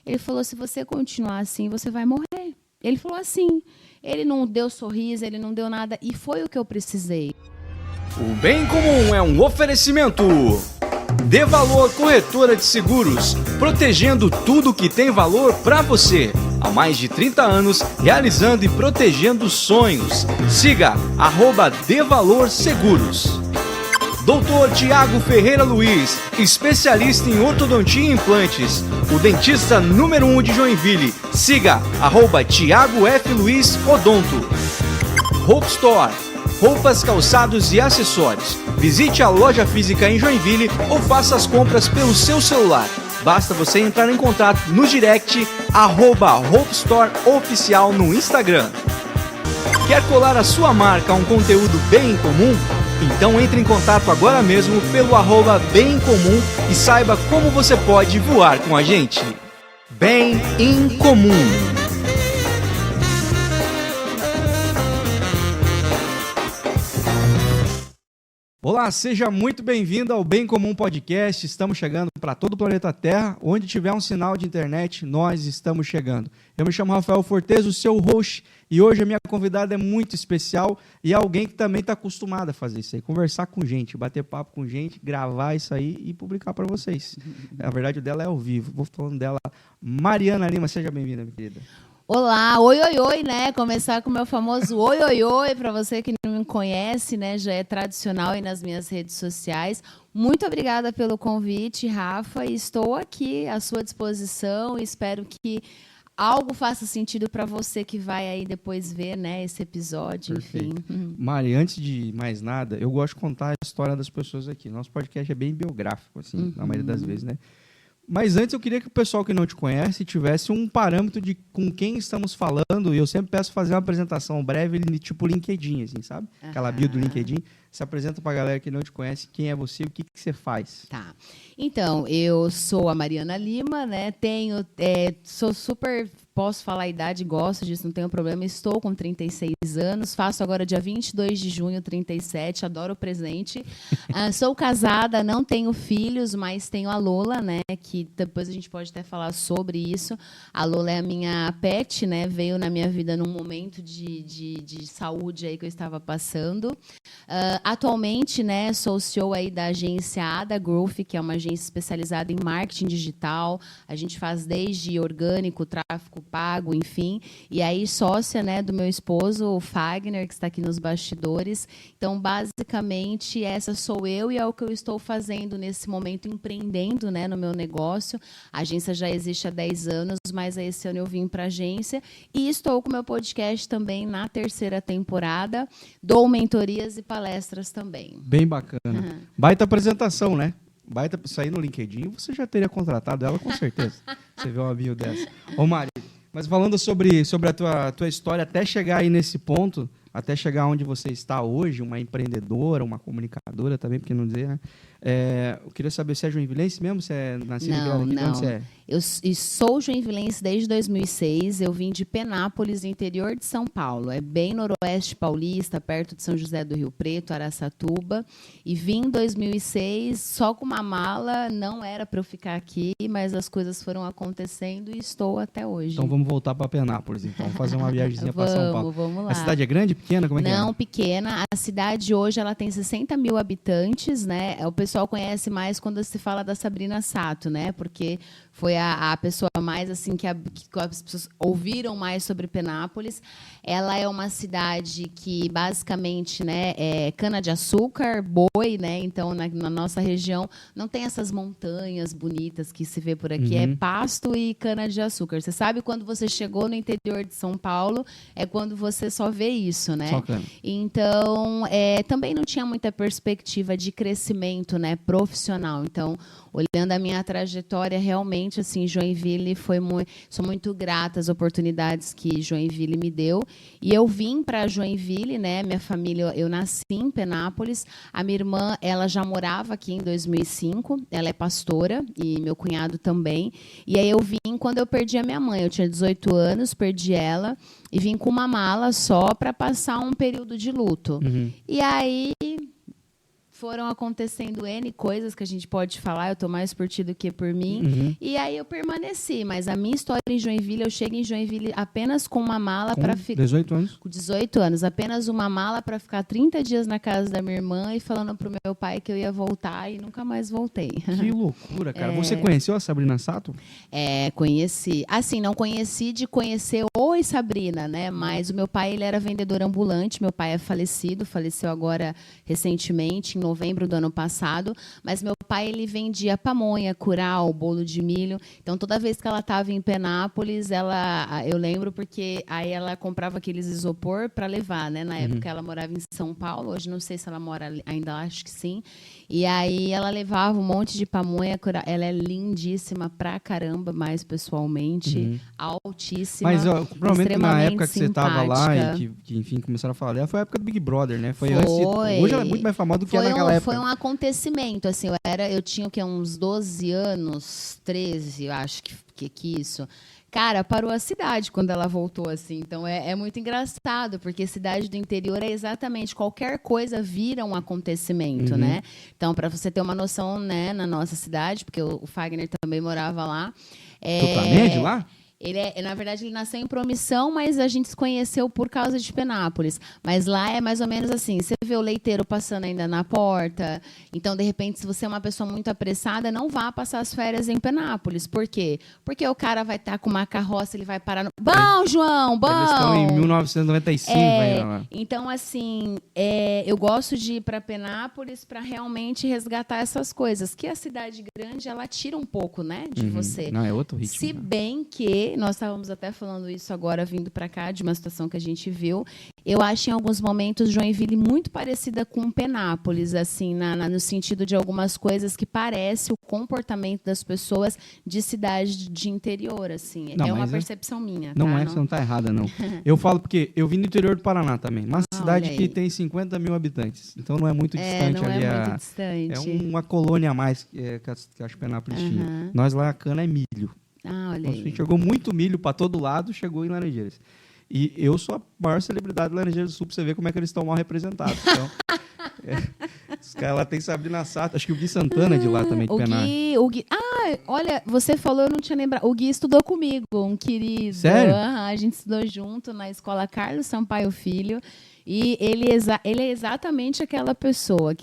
Ele falou, se você continuar assim, você vai morrer. Ele falou assim. Ele não deu sorriso, ele não deu nada. E foi o que eu precisei. O Bem Comum é um oferecimento. Dê Valor Corretora de Seguros, protegendo tudo que tem valor para você. Há mais de 30 anos, realizando e protegendo sonhos. Siga @Dê Valor Seguros. Dr. Tiago Ferreira Luiz, especialista em ortodontia e implantes. O dentista número 1 de Joinville. Siga @Tiago F. Luiz Odonto. Hope Store. Roupas, calçados e acessórios. Visite a loja física em Joinville ou faça as compras pelo seu celular. Basta você entrar em contato no direct @Hope Store Oficial no Instagram. Quer colar a sua marca a um conteúdo bem comum? Então entre em contato agora mesmo pelo @Bem Comum e saiba como você pode voar com a gente. Bem em Comum. Olá, seja muito bem-vindo ao Bem Comum Podcast. Estamos chegando para todo o planeta Terra. Onde tiver um sinal de internet, nós estamos chegando. Eu me chamo Rafael Fortes, o seu host, e hoje a minha convidada é muito especial e é alguém que também está acostumado a fazer isso aí, conversar com gente, bater papo com gente, gravar isso aí e publicar para vocês. Na verdade, o dela é ao vivo. Vou falando dela, Mariana Lima. Seja bem-vinda, minha querida. Olá, oi, oi, oi, né? Começar com o meu famoso oi, oi, oi, para você que não me conhece, né? Já é tradicional aí nas minhas redes sociais. Muito obrigada pelo convite, Rafa, e estou aqui à sua disposição e espero que algo faça sentido para você que vai aí depois ver, né, esse episódio, Perfeito. enfim. Mari, antes de mais nada, eu gosto de contar a história das pessoas aqui. Nosso podcast é bem biográfico, assim, na maioria das vezes, né? Mas antes eu queria que o pessoal que não te conhece tivesse um parâmetro de com quem estamos falando, e eu sempre peço fazer uma apresentação breve, tipo LinkedIn, assim, sabe? Aquela bio do LinkedIn. Se apresenta pra galera que não te conhece, quem é você, o que você faz. Tá. Então, eu sou a Mariana Lima, né? Sou super... Posso falar a idade, gosto disso, não tenho problema. Estou com 36 anos, faço agora dia 22 de junho, 37, adoro o presente. Sou casada, não tenho filhos, mas tenho a Lola, né? Que depois a gente pode até falar sobre isso. A Lola é a minha pet, né? Veio na minha vida num momento de saúde aí que eu estava passando. Atualmente, né, sou CEO aí da agência Ada Growth, que é uma agência especializada em marketing digital. A gente faz desde orgânico, tráfego pago, enfim. E aí, sócia, né, do meu esposo, o Fagner, que está aqui nos bastidores. Então, basicamente, essa sou eu e é o que eu estou fazendo nesse momento, empreendendo, né, no meu negócio. A agência já existe há 10 anos, mas esse ano eu vim para a agência. E estou com o meu podcast também na 3ª temporada. Dou mentorias e palestras também. Bem bacana. Baita apresentação, né? Baita sair no LinkedIn, você já teria contratado ela com certeza. Você vê uma bio dessa. Ô Mari, mas falando sobre a tua história até chegar aí nesse ponto, até chegar onde você está hoje, uma empreendedora, uma comunicadora também, por que não dizer, né? Eu queria saber se é joinvilense mesmo, se é nascido em Vila Rica, onde você é? Eu sou joinvilense desde 2006, eu vim de Penápolis, interior de São Paulo, é bem noroeste paulista, perto de São José do Rio Preto, Araçatuba, e vim em 2006 só com uma mala, não era para eu ficar aqui, mas as coisas foram acontecendo e estou até hoje. Então vamos voltar para Penápolis, então, fazer uma viagemzinha para São Paulo. Vamos lá. A cidade é grande, pequena, como é que é? Não, pequena, a cidade hoje ela tem 60 mil habitantes, né, o pessoal conhece mais quando se fala da Sabrina Sato, né, porque foi a pessoa mais assim que as pessoas ouviram mais sobre Penápolis. Ela é uma cidade que basicamente, né, é cana-de-açúcar, boi, né? Então na nossa região não tem essas montanhas bonitas que se vê por aqui, é pasto e cana-de-açúcar. Você sabe quando você chegou no interior de São Paulo, é quando você só vê isso, né? Só cana. Então, também não tinha muita perspectiva de crescimento, né, profissional. Então, olhando a minha trajetória, realmente, assim, Joinville sou muito grata às oportunidades que Joinville me deu. E eu vim para Joinville, né? Minha família, eu nasci em Penápolis. A minha irmã, ela já morava aqui em 2005. Ela é pastora e meu cunhado também. E aí eu vim quando eu perdi a minha mãe. Eu tinha 18 anos, perdi ela e vim com uma mala só para passar um período de luto. E aí foram acontecendo N coisas que a gente pode falar, eu tô mais por ti do que por mim, e aí eu permaneci, mas a minha história em Joinville, eu chego em Joinville apenas com uma mala para ficar... 18 anos? Com 18 anos, apenas uma mala para ficar 30 dias na casa da minha irmã e falando pro meu pai que eu ia voltar e nunca mais voltei. Que loucura, cara. Você conheceu a Sabrina Sato? Conheci. Assim, não conheci de conhecer Oi Sabrina, né? Mas o meu pai, ele era vendedor ambulante, meu pai é falecido, faleceu agora recentemente, em novembro do ano passado, mas meu pai, ele vendia pamonha, curau, bolo de milho, então toda vez que ela estava em Penápolis, eu lembro porque aí ela comprava aqueles isopor para levar, né? Na época ela morava em São Paulo, hoje não sei se ela mora ainda, acho que sim, e aí ela levava um monte de pamonha, curau. Ela é lindíssima pra caramba, mais pessoalmente, altíssima, mas provavelmente na época que você estava lá e que, enfim, começaram a falar dela, foi a época do Big Brother, né? Foi antes. Hoje ela é muito mais famosa do que naquela época. Foi um acontecimento, assim, eu tinha o quê? Uns 12 anos, 13, eu acho que isso. Cara, parou a cidade quando ela voltou, assim. Então, é muito engraçado, porque cidade do interior é exatamente qualquer coisa vira um acontecimento, né? Então, para você ter uma noção, né, na nossa cidade, porque o Fagner também morava lá. Tu também é de lá? Na verdade, ele nasceu em Promissão, mas a gente se conheceu por causa de Penápolis. Mas lá é mais ou menos assim, você vê o leiteiro passando ainda na porta, então, de repente, se você é uma pessoa muito apressada, não vá passar as férias em Penápolis. Por quê? Porque o cara vai estar com uma carroça, ele vai parar no... Bom, João, bom! Eles estão em 1995 ainda lá. Então, assim, eu gosto de ir para Penápolis para realmente resgatar essas coisas, que a cidade grande, ela tira um pouco, né, de você. Não, é outro ritmo. Se bem que nós estávamos até falando isso agora, vindo para cá, de uma situação que a gente viu. Eu acho, em alguns momentos, Joinville muito parecida com Penápolis, assim, no sentido de algumas coisas que parece o comportamento das pessoas de cidade de interior, assim. Não, é uma percepção minha. Não tá? Você não está errada, não. Eu falo porque eu vim do interior do Paraná também, uma cidade que tem 50 mil habitantes, então não é muito distante ali. Não é muito distante. É uma colônia a mais que a Penápolis tinha. Nós lá, a cana é milho. Olha aí. A gente jogou muito milho para todo lado, chegou em Laranjeiras. E eu sou a maior celebridade de Laranjeiras do Sul, para você ver como é que eles estão mal representados. Então, os caras lá tem Sabrina Sato, acho que o Gui Santana é de lá também, de Penápolis. O Gui. Olha, você falou, eu não tinha lembrado. O Gui estudou comigo, um querido. Sério? A gente estudou junto na escola Carlos Sampaio Filho. E ele é exatamente aquela pessoa.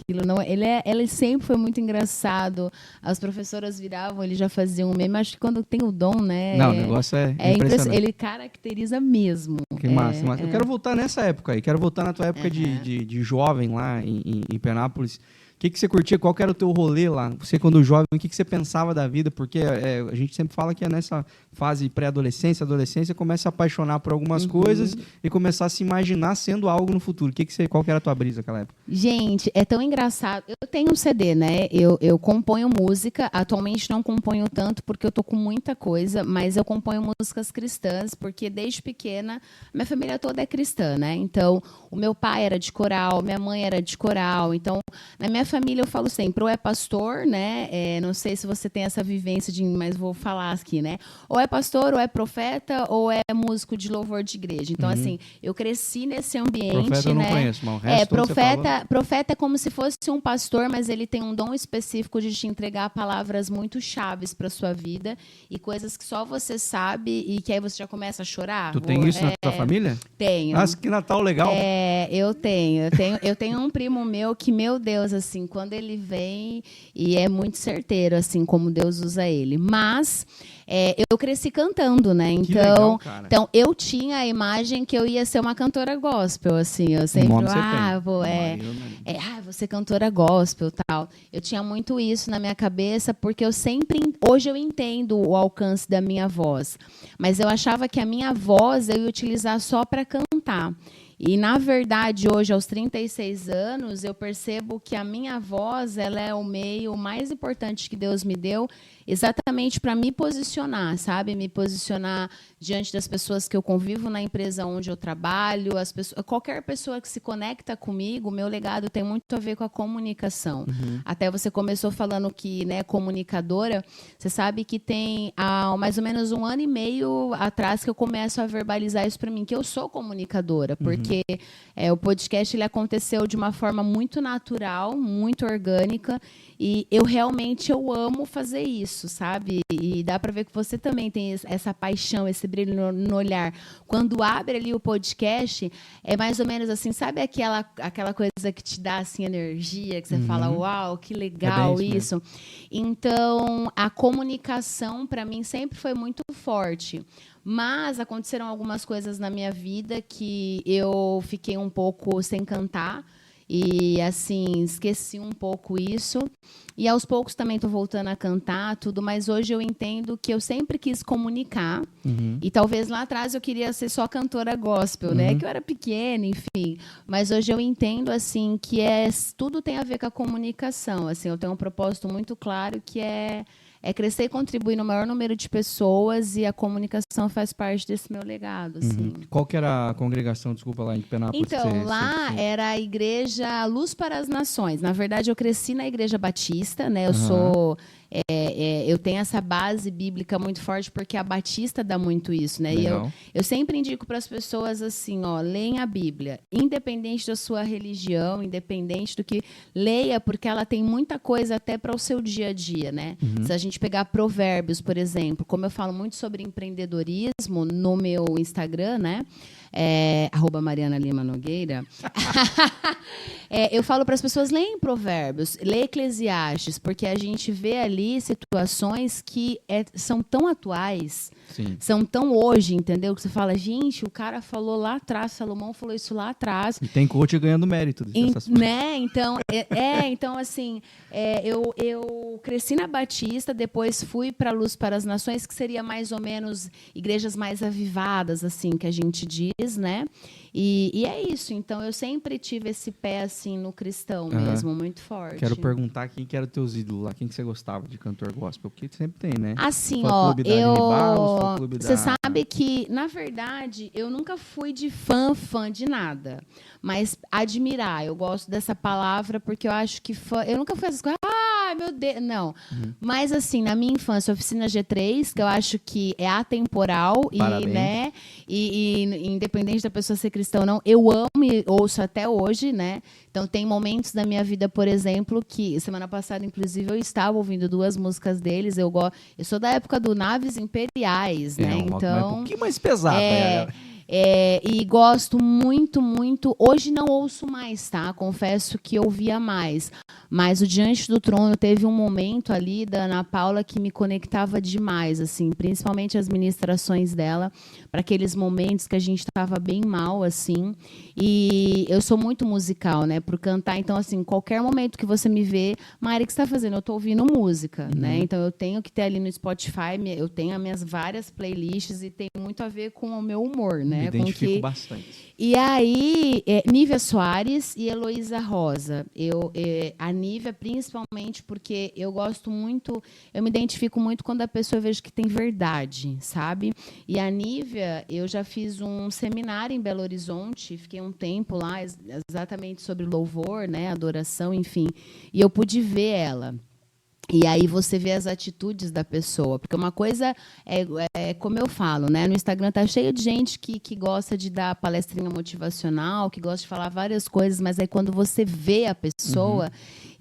Ele sempre foi muito engraçado. As professoras viravam, ele já fazia um meme. Acho que quando tem o dom, né? Não, o negócio é impressionante. Ele caracteriza mesmo. Que massa. Eu quero voltar nessa época aí. Quero voltar na tua época de jovem lá em Penápolis. O que você curtia? Qual que era o teu rolê lá? Você, quando jovem, o que você pensava da vida? Porque a gente sempre fala que é nessa fase pré-adolescência, adolescência, começa a apaixonar por algumas coisas e começar a se imaginar sendo algo no futuro. Qual que era a tua brisa naquela época? Gente, é tão engraçado. Eu tenho um CD, né? Eu componho música. Atualmente não componho tanto porque eu tô com muita coisa, mas eu componho músicas cristãs porque desde pequena, minha família toda é cristã, né? Então, o meu pai era de coral, minha mãe era de coral. Então, na minha família eu falo sempre, ou é pastor, né? Não sei se você tem essa vivência, mas vou falar aqui, né? Ou é pastor, ou é profeta, ou é músico de louvor de igreja. Então, assim, eu cresci nesse ambiente, profeta eu não né? conheço, mas o resto Profeta é como se fosse um pastor, mas ele tem um dom específico de te entregar palavras muito chaves para sua vida e coisas que só você sabe e que aí você já começa a chorar. Tu tem isso na tua família? Tenho. Nossa, que Natal legal. Eu tenho um primo meu que, meu Deus, assim, quando ele vem, e é muito certeiro, assim, como Deus usa ele. Mas eu cresci cantando, né? Então, eu tinha a imagem que eu ia ser uma cantora gospel, assim. Eu sempre, vou ser cantora gospel, tal. Eu tinha muito isso na minha cabeça, porque hoje eu entendo o alcance da minha voz. Mas eu achava que a minha voz eu ia utilizar só para cantar. E, na verdade, hoje, aos 36 anos, eu percebo que a minha voz ela é o meio mais importante que Deus me deu exatamente para me posicionar, sabe? Me posicionar diante das pessoas que eu convivo na empresa onde eu trabalho, qualquer pessoa que se conecta comigo, o meu legado tem muito a ver com a comunicação. Até você começou falando que, né, comunicadora, você sabe que tem há mais ou menos 1 ano e meio atrás que eu começo a verbalizar isso para mim, que eu sou comunicadora, porque porque o podcast ele aconteceu de uma forma muito natural, muito orgânica, e eu realmente amo fazer isso, sabe? E dá para ver que você também tem essa paixão, esse brilho no olhar. Quando abre ali o podcast, é mais ou menos assim, sabe aquela coisa que te dá assim energia, que você fala, uau, que legal isso. Então, a comunicação para mim sempre foi muito forte. Mas aconteceram algumas coisas na minha vida que eu fiquei um pouco sem cantar. E, assim, esqueci um pouco isso. E, aos poucos, também estou voltando a cantar, tudo. Mas hoje eu entendo que eu sempre quis comunicar. E, talvez, lá atrás, eu queria ser só cantora gospel, né? Que eu era pequena, enfim. Mas, hoje, eu entendo, assim, que tudo tem a ver com a comunicação. Assim, eu tenho um propósito muito claro que é crescer e contribuir no maior número de pessoas, e a comunicação faz parte desse meu legado. Assim. Qual que era a congregação, desculpa, lá em Penápolis? Então, lá era a Igreja Luz para as Nações. Na verdade, eu cresci na Igreja Batista, né? Eu tenho essa base bíblica muito forte, porque a Batista dá muito isso, né? E eu sempre indico para as pessoas assim, leem a Bíblia, independente da sua religião, independente do que leia, porque ela tem muita coisa até para o seu dia a dia, né? Se a gente pegar Provérbios, por exemplo, como eu falo muito sobre empreendedorismo no meu Instagram, né? @Mariana Lima Nogueira. Eu falo para as pessoas, leem Provérbios, lê Eclesiastes, porque a gente vê ali situações que são tão atuais, são tão hoje, entendeu? Que você fala, gente, o cara falou lá atrás, Salomão falou isso lá atrás. E tem coach ganhando mérito dessas coisas. Né? Então, assim, eu cresci na Batista, depois fui para Luz para as Nações, que seria mais ou menos igrejas mais avivadas, assim, que a gente diz, né? E é isso. Então, eu sempre tive esse pé, assim, no cristão mesmo, muito forte. Quero perguntar quem que era teus ídolos lá, quem que você gostava de cantor gospel, porque sempre tem, né? Assim, você sabe que, na verdade, eu nunca fui de fã de nada, mas admirar, eu gosto dessa palavra, porque eu acho que fã, eu nunca fui essas coisas, meu Deus, não. Mas, assim, na minha infância, Oficina G3, que eu acho que é atemporal, e independente da pessoa ser cristã ou não, eu amo e ouço até hoje, né? Então, tem momentos da minha vida, por exemplo, que semana passada, inclusive, eu estava ouvindo 2 músicas deles. Eu sou da época do Naves Imperiais, né? Então, um pouquinho mais pesado, e gosto muito, muito. Hoje não ouço mais, tá? Confesso que ouvia mais. Mas o Diante do Trono teve um momento ali da Ana Paula que me conectava demais, assim, principalmente as ministrações dela, para aqueles momentos que a gente estava bem mal, assim. E eu sou muito musical, né? Por cantar, então, assim, qualquer momento que você me vê, Mari, o que você está fazendo? Eu estou ouvindo música, né? Então, eu tenho que ter ali no Spotify, eu tenho as minhas várias playlists e tem muito a ver com o meu humor, né? Me identifico bastante. E aí, Nívia Soares e Heloísa Rosa. A Nívia, principalmente, porque eu gosto muito, eu me identifico muito quando a pessoa vejo que tem verdade, sabe? E a Nívia, eu já fiz um seminário em Belo Horizonte, fiquei um tempo lá, exatamente sobre louvor, né? Adoração, enfim. E eu pude ver ela. E aí você vê as atitudes da pessoa, porque uma coisa é como eu falo, né? No Instagram tá cheio de gente que gosta de dar palestrinha motivacional, que gosta de falar várias coisas, mas aí quando você vê a pessoa,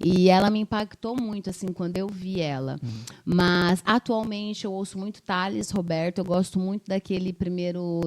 e ela me impactou muito, assim, quando eu vi ela. Mas, atualmente, eu ouço muito Thales Roberto, eu gosto muito daquele primeiro...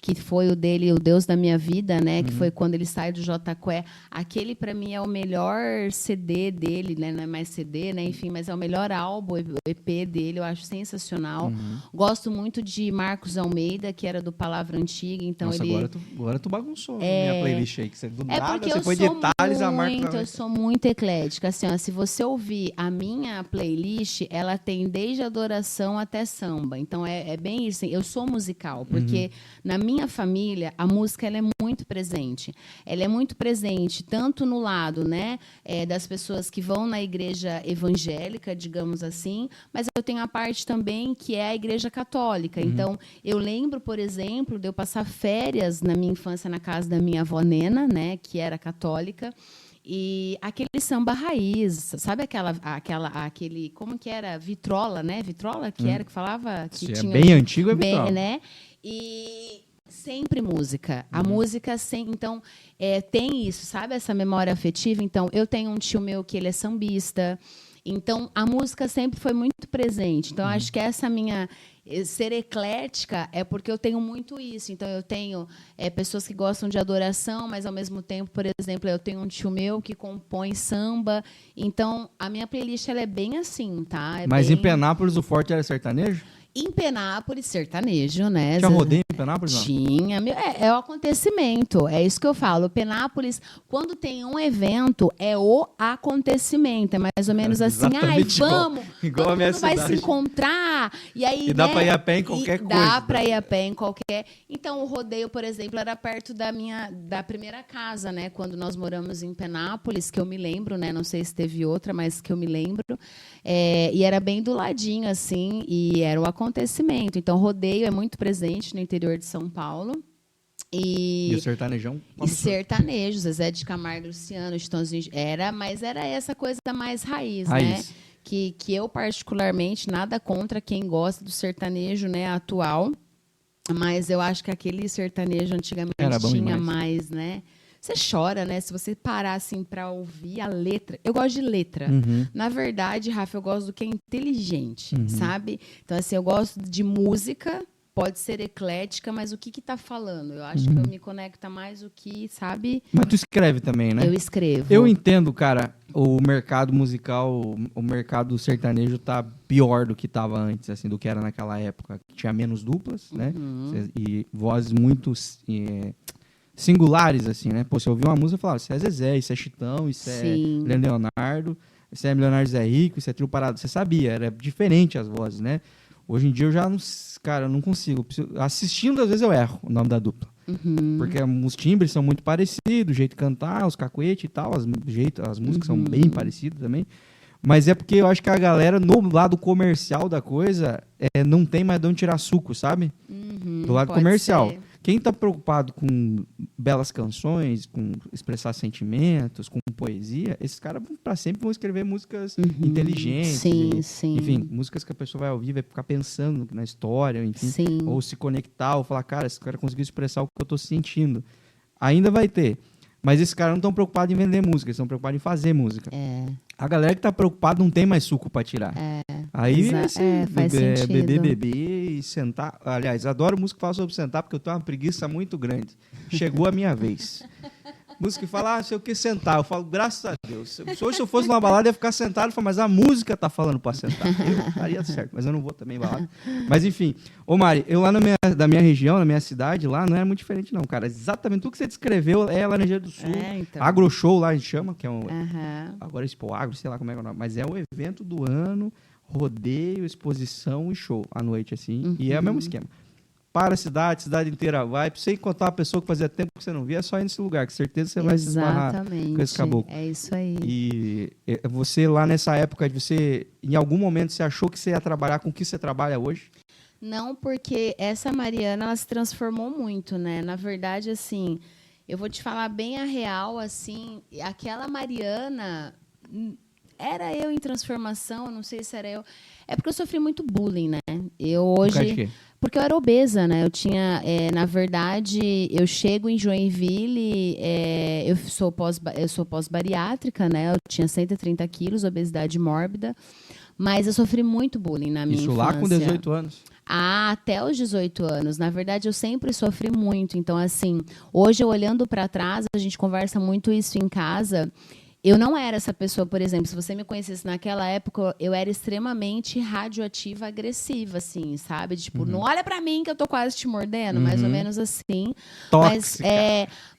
que foi o dele, O Deus da Minha Vida, né? Que foi quando ele sai do J Quest. Aquele, para mim, é o melhor CD dele, né? Não é mais CD, né? Enfim, mas é o melhor álbum, EP dele, eu acho sensacional. Gosto muito de Marcos Almeida, que era do Palavra Antiga, então Nossa, ele... agora tu bagunçou a minha playlist aí, que você do nada, porque você foi de Thales a Marcos. Eu sou muito eclética, assim, ó, se você ouvir a minha playlist, ela tem desde adoração até samba, então é bem isso, assim, eu sou musical, porque na minha família, a música ela é muito presente. Ela é muito presente tanto no lado, né, das pessoas que vão na igreja evangélica, digamos assim, mas eu tenho a parte também que é a igreja católica. Então, eu lembro, por exemplo, de eu passar férias na minha infância na casa da minha avó Nena, né, que era católica, e aquele samba raiz, sabe aquele, como que era? Vitrola, né? Vitrola que era, que falava... Que Se tinha, é bem antigo, é vitrola. Né? E Sempre música. A música, então, tem isso, sabe? Essa memória afetiva. Então, eu tenho um tio meu que ele é sambista. Então, a música sempre foi muito presente. Então, acho que essa minha... Ser eclética é porque eu tenho muito isso. Então, eu tenho pessoas que gostam de adoração, mas, ao mesmo tempo, por exemplo, eu tenho um tio meu que compõe samba. Então, a minha playlist ela é bem assim, tá? Mas bem... em Penápolis o forte era sertanejo? Em Penápolis, sertanejo, né? Já rodei em Penápolis? Não? Tinha. É o acontecimento. É isso que eu falo. Penápolis, quando tem um evento, é o acontecimento. É mais ou menos assim. Ai, vamos. Igual a minha todo mundo vai cidade. se encontrar. E aí, E dá para ir a pé em qualquer coisa. Dá para ir a pé em qualquer. Então, o rodeio, por exemplo, era perto da primeira casa, né? Quando nós moramos em Penápolis, que eu me lembro, né? Não sei se teve outra, mas que eu me lembro. E era bem do ladinho, assim, e era o acontecimento. Então, rodeio é muito presente no interior de São Paulo. E o sertanejão? E sertanejo, Zezé de Camargo, Luciano, Chitãozinho, mas era essa coisa mais raiz, né? Que eu, particularmente, nada contra quem gosta do sertanejo, né, atual, mas eu acho que aquele sertanejo antigamente tinha mais, né? Você chora, né? Se você parar assim para ouvir a letra. Eu gosto de letra. Na verdade, Rafa, eu gosto do que é inteligente, sabe? Então, assim, eu gosto de música, pode ser eclética, mas o que tá falando? Eu acho que eu me conecta mais o que, sabe? Mas tu escreve também, né? Eu escrevo. Eu entendo, cara, o mercado musical, o mercado sertanejo tá pior do que tava antes, assim, do que era naquela época. Tinha menos duplas, né? E vozes muito... singulares, assim, né? Pô, você ouvia uma música e falava, isso é Zezé, isso é Chitão, isso é Leonardo, isso é Milionário Zé Rico, isso é Trio Parado. Você sabia, era diferente as vozes, né? Hoje em dia eu já não... Cara, eu não consigo. Assistindo, às vezes eu erro o nome da dupla. Porque os timbres são muito parecidos, o jeito de cantar, os cacuetes e tal, as músicas são bem parecidas também. Mas é porque eu acho que a galera, no lado comercial da coisa, não tem mais de onde tirar suco, sabe? Do lado comercial. Ser. Quem está preocupado com belas canções, com expressar sentimentos, com poesia, esses caras para sempre vão escrever músicas inteligentes. Sim. Enfim, músicas que a pessoa vai ouvir, vai ficar pensando na história, enfim, ou se conectar, ou falar, cara, esse cara conseguiu expressar o que eu estou sentindo. Ainda vai ter. Mas esses caras não estão preocupados em vender música, eles estão preocupados em fazer música. A galera que está preocupada não tem mais suco para tirar. Aí faz sentido. beber e sentar. Aliás, adoro música que fala sobre sentar, porque eu tenho uma preguiça muito grande. Chegou a minha vez. Música que fala, sei o que, sentar. Eu falo, graças a Deus. Hoje, se eu fosse numa balada, eu ia ficar sentado e falar, mas a música tá falando para sentar. Eu estaria certo, mas eu não vou também em balada. Mas enfim, ô Mari, eu lá da minha região, na minha cidade, lá não era muito diferente, não, cara. Exatamente tudo que você descreveu é lá na região do Sul. Então. Agro Show lá a gente chama, que é um. Agora Expo Agro, sei lá como é que é o nome. Mas é o evento do ano, rodeio, exposição e show à noite, assim. E é o mesmo esquema. Para a cidade inteira vai. Pra você encontrar uma pessoa que fazia tempo que você não via, é só ir nesse lugar, que certeza você vai se esbarrar com esse caboclo. É isso aí. E você lá nessa época, você, em algum momento, você achou que você ia trabalhar com o que você trabalha hoje? Não, porque essa Mariana, ela se transformou muito, né? Na verdade, assim, eu vou te falar bem a real, assim, aquela Mariana... Era eu em transformação, não sei se era eu. É porque eu sofri muito bullying, né? Eu hoje... Porque eu era obesa, né? Eu tinha, na verdade, eu chego em Joinville, eu sou pós-bariátrica, né? Eu tinha 130 quilos, obesidade mórbida, mas eu sofri muito bullying na minha infância. Isso lá com 18 anos? Até os 18 anos. Na verdade, eu sempre sofri muito. Então, assim, hoje, eu olhando para trás, a gente conversa muito isso em casa. Eu não era essa pessoa, por exemplo, se você me conhecesse naquela época, eu era extremamente radioativa, agressiva, assim, sabe? Tipo, não olha pra mim que eu tô quase te mordendo, mais ou menos assim. Tóxica.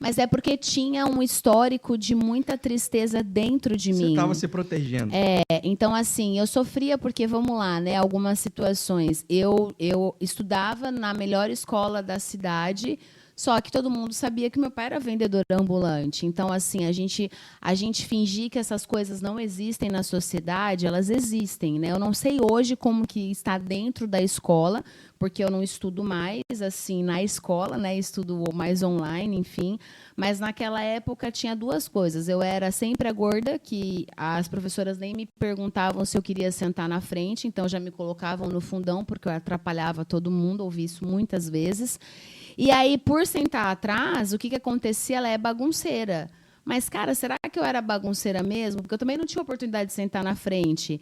Mas é porque tinha um histórico de muita tristeza dentro de mim. Você tava se protegendo. Então, assim, eu sofria porque, vamos lá, né? Algumas situações. Eu estudava na melhor escola da cidade, só que todo mundo sabia que meu pai era vendedor ambulante. Então, assim, a gente fingir que essas coisas não existem na sociedade, elas existem, né? Eu não sei hoje como que está dentro da escola, porque eu não estudo mais, assim, na escola, né? Estudo mais online, enfim. Mas naquela época tinha duas coisas. Eu era sempre a gorda, que as professoras nem me perguntavam se eu queria sentar na frente, então já me colocavam no fundão, porque eu atrapalhava todo mundo, ouvi isso muitas vezes. E aí, por sentar atrás, o que acontecia? Ela é bagunceira. Mas, cara, será que eu era bagunceira mesmo? Porque eu também não tinha oportunidade de sentar na frente.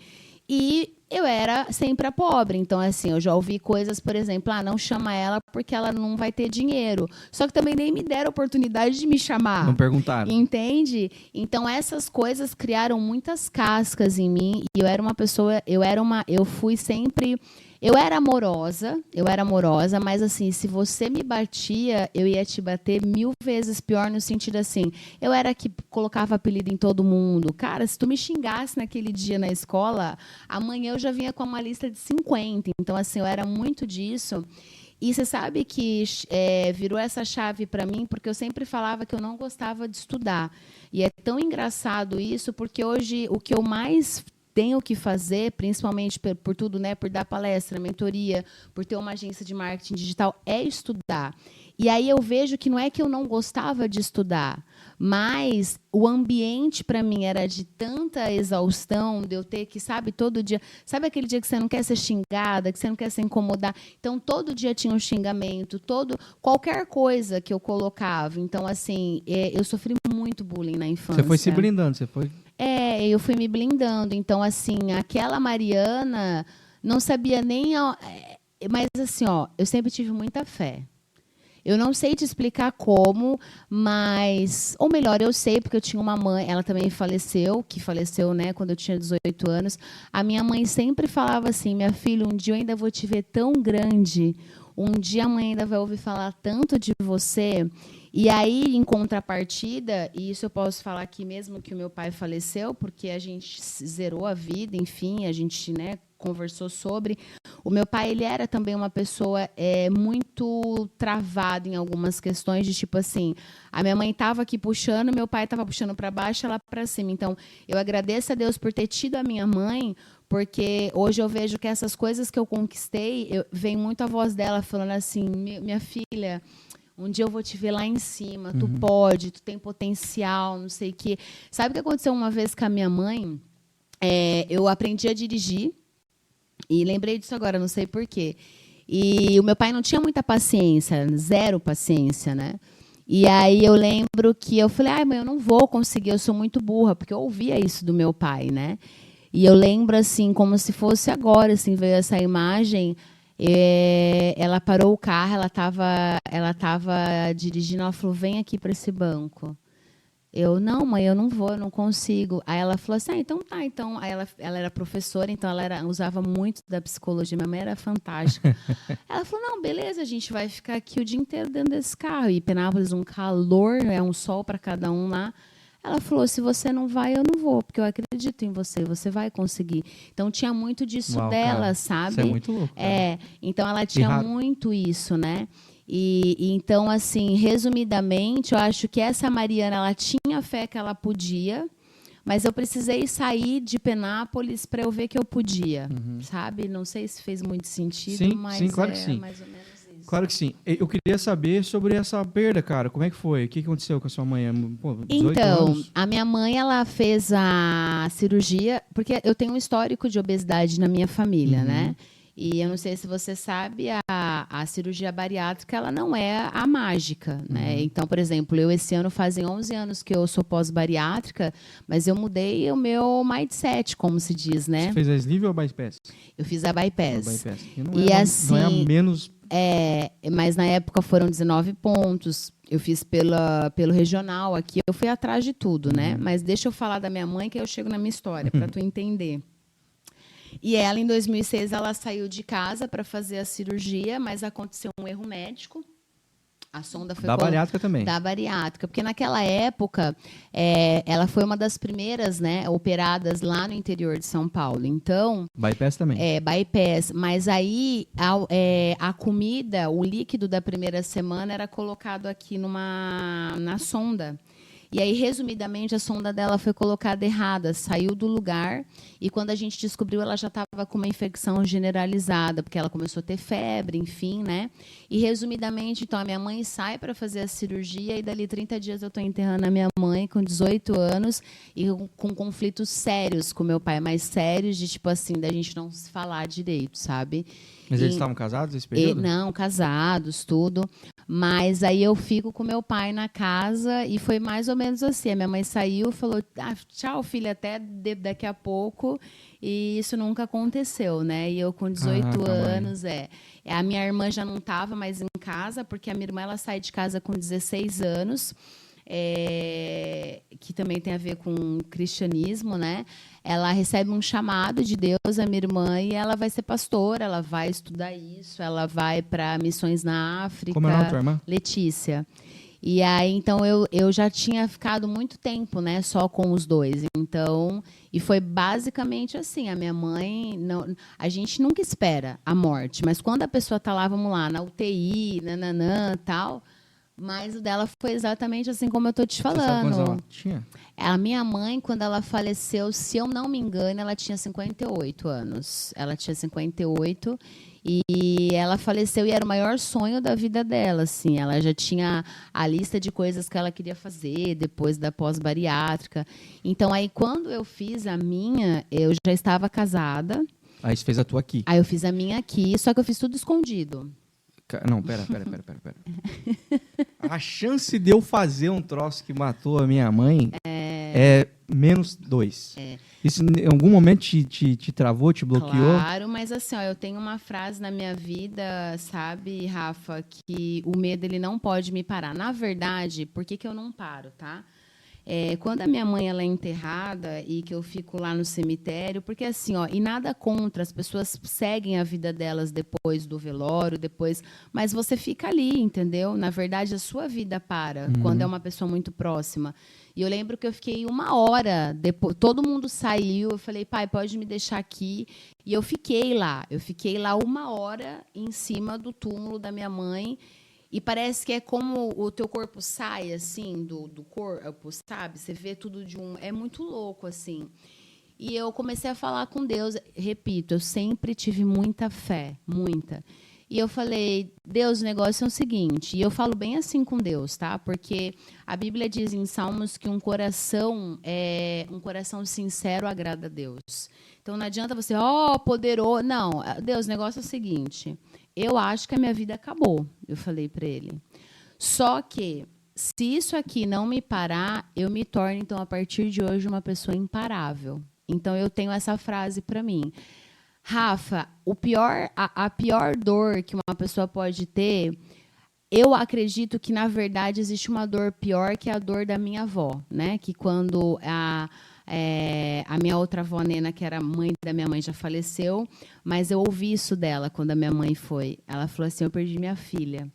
E eu era sempre a pobre. Então, assim, eu já ouvi coisas, por exemplo, não chama ela porque ela não vai ter dinheiro. Só que também nem me deram oportunidade de me chamar. Não perguntaram. Entende? Então, essas coisas criaram muitas cascas em mim. E eu era uma pessoa, eu fui sempre... Eu era amorosa, mas assim, se você me batia, eu ia te bater 1000 vezes pior no sentido assim, eu era que colocava apelido em todo mundo. Cara, se tu me xingasse naquele dia na escola, amanhã eu já vinha com uma lista de 50. Então, assim, eu era muito disso. E você sabe que virou essa chave para mim, porque eu sempre falava que eu não gostava de estudar. E é tão engraçado isso, porque hoje o que eu mais tenho que fazer, principalmente por tudo, né, por dar palestra, mentoria, por ter uma agência de marketing digital, é estudar. E aí eu vejo que não é que eu não gostava de estudar, mas o ambiente para mim era de tanta exaustão, de eu ter que, sabe, todo dia... Sabe aquele dia que você não quer ser xingada, que você não quer se incomodar? Então, todo dia tinha um xingamento, qualquer coisa que eu colocava. Então, assim, eu sofri muito bullying na infância. Você foi se blindando, você foi... Eu fui me blindando. Então, assim, aquela Mariana não sabia nem... Mas, assim, eu sempre tive muita fé. Eu não sei te explicar como, mas... Ou melhor, eu sei, porque eu tinha uma mãe, ela também faleceu, né, quando eu tinha 18 anos. A minha mãe sempre falava assim, minha filha, um dia eu ainda vou te ver tão grande, um dia a mãe ainda vai ouvir falar tanto de você... E aí, em contrapartida, e isso eu posso falar aqui mesmo que o meu pai faleceu, porque a gente zerou a vida, enfim, a gente, né, conversou sobre. O meu pai, ele era também uma pessoa muito travada em algumas questões, de tipo assim, a minha mãe estava aqui puxando, meu pai estava puxando para baixo, ela para cima. Então, eu agradeço a Deus por ter tido a minha mãe, porque hoje eu vejo que essas coisas que eu conquistei, vem muito a voz dela falando assim, minha filha... Um dia eu vou te ver lá em cima, tu pode, tu tem potencial, não sei o quê. Sabe o que aconteceu uma vez com a minha mãe? Eu aprendi a dirigir, e lembrei disso agora, não sei por quê. E o meu pai não tinha muita paciência, zero paciência, né? E aí eu lembro que eu falei, mãe, eu não vou conseguir, eu sou muito burra, porque eu ouvia isso do meu pai, né? E eu lembro, assim, como se fosse agora, assim, veio essa imagem... ela parou o carro, ela estava dirigindo, ela falou, vem aqui para esse banco. Eu, não, mãe, eu não vou, eu não consigo. Aí ela falou assim, então tá. Então, aí ela era professora, então ela usava muito da psicologia, minha mãe era fantástica. Ela falou, não, beleza, a gente vai ficar aqui o dia inteiro dentro desse carro. E Penápolis, um calor, um sol para cada um lá. Ela falou, se você não vai, eu não vou, porque eu acredito em você, você vai conseguir. Então, tinha muito disso dela, cara, sabe? Isso é muito louco. Cara. Então, ela tinha muito isso, né? E então, assim, resumidamente, eu acho que essa Mariana, ela tinha fé que ela podia, mas eu precisei sair de Penápolis para eu ver que eu podia, sabe? Não sei se fez muito sentido, mas sim, claro que sim. Mais ou menos. Claro que sim. Eu queria saber sobre essa perda, cara. Como é que foi? O que aconteceu com a sua mãe? Pô, 18 anos. A minha mãe, ela fez a cirurgia... Porque eu tenho um histórico de obesidade na minha família, né? E eu não sei se você sabe, a cirurgia bariátrica, ela não é a mágica, né? Então, por exemplo, eu esse ano fazem 11 anos que eu sou pós-bariátrica, mas eu mudei o meu mindset, como se diz, né? Você fez a sleeve ou a bypass? Eu fiz a bypass. Não é a menos... mas na época foram 19 pontos. Eu fiz pelo regional aqui. Eu fui atrás de tudo, né? Mas deixa eu falar da minha mãe, que eu chego na minha história, para tu entender. E ela, em 2006, ela saiu de casa para fazer a cirurgia, mas aconteceu um erro médico. A sonda foi... Da bariátrica também. Da bariátrica, porque naquela época, ela foi uma das primeiras, né, operadas lá no interior de São Paulo. Então... Bypass também. Bypass. Mas aí, a comida, o líquido da primeira semana era colocado aqui na sonda. E aí, resumidamente, a sonda dela foi colocada errada, saiu do lugar, e quando a gente descobriu, ela já estava com uma infecção generalizada, porque ela começou a ter febre, enfim, né? E, resumidamente, então, a minha mãe sai para fazer a cirurgia, e dali 30 dias eu estou enterrando a minha mãe com 18 anos, e com conflitos sérios com meu pai, mais sérios, de tipo assim, da gente não se falar direito, sabe? Mas eles estavam casados nesse período? Não, casados, tudo. Mas aí eu fico com meu pai na casa e foi mais ou menos assim. A minha mãe saiu, falou, tchau, filha, até daqui a pouco. E isso nunca aconteceu, né? E eu com 18 anos, a minha irmã já não estava mais em casa, porque a minha irmã ela sai de casa com 16 anos. Que também tem a ver com cristianismo, né? Ela recebe um chamado de Deus, a minha irmã, e ela vai ser pastora, ela vai estudar isso, ela vai para missões na África. Como é o nome da tua irmã? Letícia. E aí, então, eu já tinha ficado muito tempo, né, só com os dois. Então, e foi basicamente assim, a minha mãe, não, a gente nunca espera a morte, mas quando a pessoa tá lá, vamos lá, na UTI, nananã, tal... Mas o dela foi exatamente assim como eu estou te falando. Você sabe quantos ela tinha? A minha mãe, quando ela faleceu, se eu não me engano, ela tinha 58 anos. Ela tinha 58 e ela faleceu e era o maior sonho da vida dela, assim. Ela já tinha a lista de coisas que ela queria fazer depois da pós-bariátrica. Então, aí, quando eu fiz a minha, eu já estava casada. Aí você fez a tua aqui. Aí eu fiz a minha aqui, só que eu fiz tudo escondido. Não, pera. A chance de eu fazer um troço que matou a minha mãe é -2. Isso em algum momento te travou, te bloqueou? Claro, mas assim, ó, eu tenho uma frase na minha vida, sabe, Rafa, que o medo ele não pode me parar. Na verdade, por que eu não paro, tá? Quando a minha mãe ela é enterrada e que eu fico lá no cemitério, porque assim, ó, e nada contra, as pessoas seguem a vida delas depois do velório, mas você fica ali, entendeu? Na verdade, a sua vida para quando é uma pessoa muito próxima. E eu lembro que eu fiquei 1 hora, depois, todo mundo saiu, eu falei, pai, pode me deixar aqui. E eu fiquei lá 1 hora em cima do túmulo da minha mãe. E parece que é como o teu corpo sai, assim, do corpo, sabe? Você vê tudo de um... É muito louco, assim. E eu comecei a falar com Deus. Repito, eu sempre tive muita fé, muita. E eu falei, Deus, o negócio é o seguinte... E eu falo bem assim com Deus, tá? Porque a Bíblia diz em Salmos que um coração sincero agrada a Deus. Então, não adianta você, poderoso... Não, Deus, o negócio é o seguinte... Eu acho que a minha vida acabou, eu falei para ele. Só que, se isso aqui não me parar, eu me torno, então, a partir de hoje, uma pessoa imparável. Então, eu tenho essa frase para mim. Rafa, a pior dor que uma pessoa pode ter, eu acredito que, na verdade, existe uma dor pior, que é a dor da minha avó, né? Que quando a minha outra avó, Nena, que era mãe da minha mãe, já faleceu, mas eu ouvi isso dela quando a minha mãe foi. Ela falou assim, eu perdi minha filha.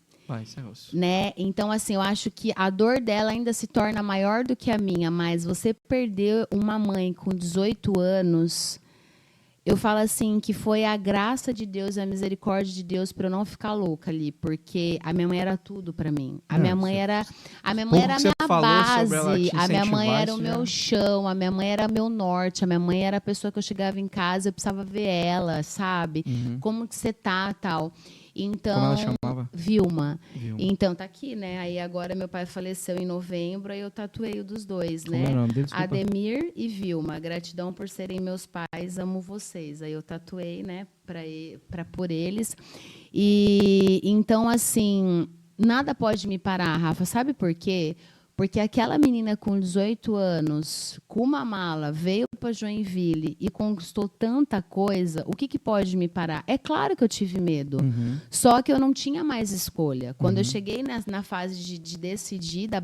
Né? Então, assim, eu acho que a dor dela ainda se torna maior do que a minha, mas você perder uma mãe com 18 anos... Eu falo assim, que foi a graça de Deus, a misericórdia de Deus para eu não ficar louca ali, porque a minha mãe era tudo para mim. A minha mãe era a minha base, a minha mãe era o meu chão, a minha mãe era meu norte, a minha mãe era a pessoa que eu chegava em casa, eu precisava ver ela, sabe? Como que você tá, tal. Então, como ela chamava? Vilma. Então, tá aqui, né? Aí agora meu pai faleceu em novembro, aí eu tatuei o dos dois, né? Como é o nome deles? Ademir e Vilma. Gratidão por serem meus pais, amo vocês. Aí eu tatuei, né, por eles. E então, assim, nada pode me parar, Rafa. Sabe por quê? Porque aquela menina com 18 anos, com uma mala, veio para Joinville e conquistou tanta coisa, o que pode me parar? É claro que eu tive medo, só que eu não tinha mais escolha. Quando eu cheguei na fase de decidir da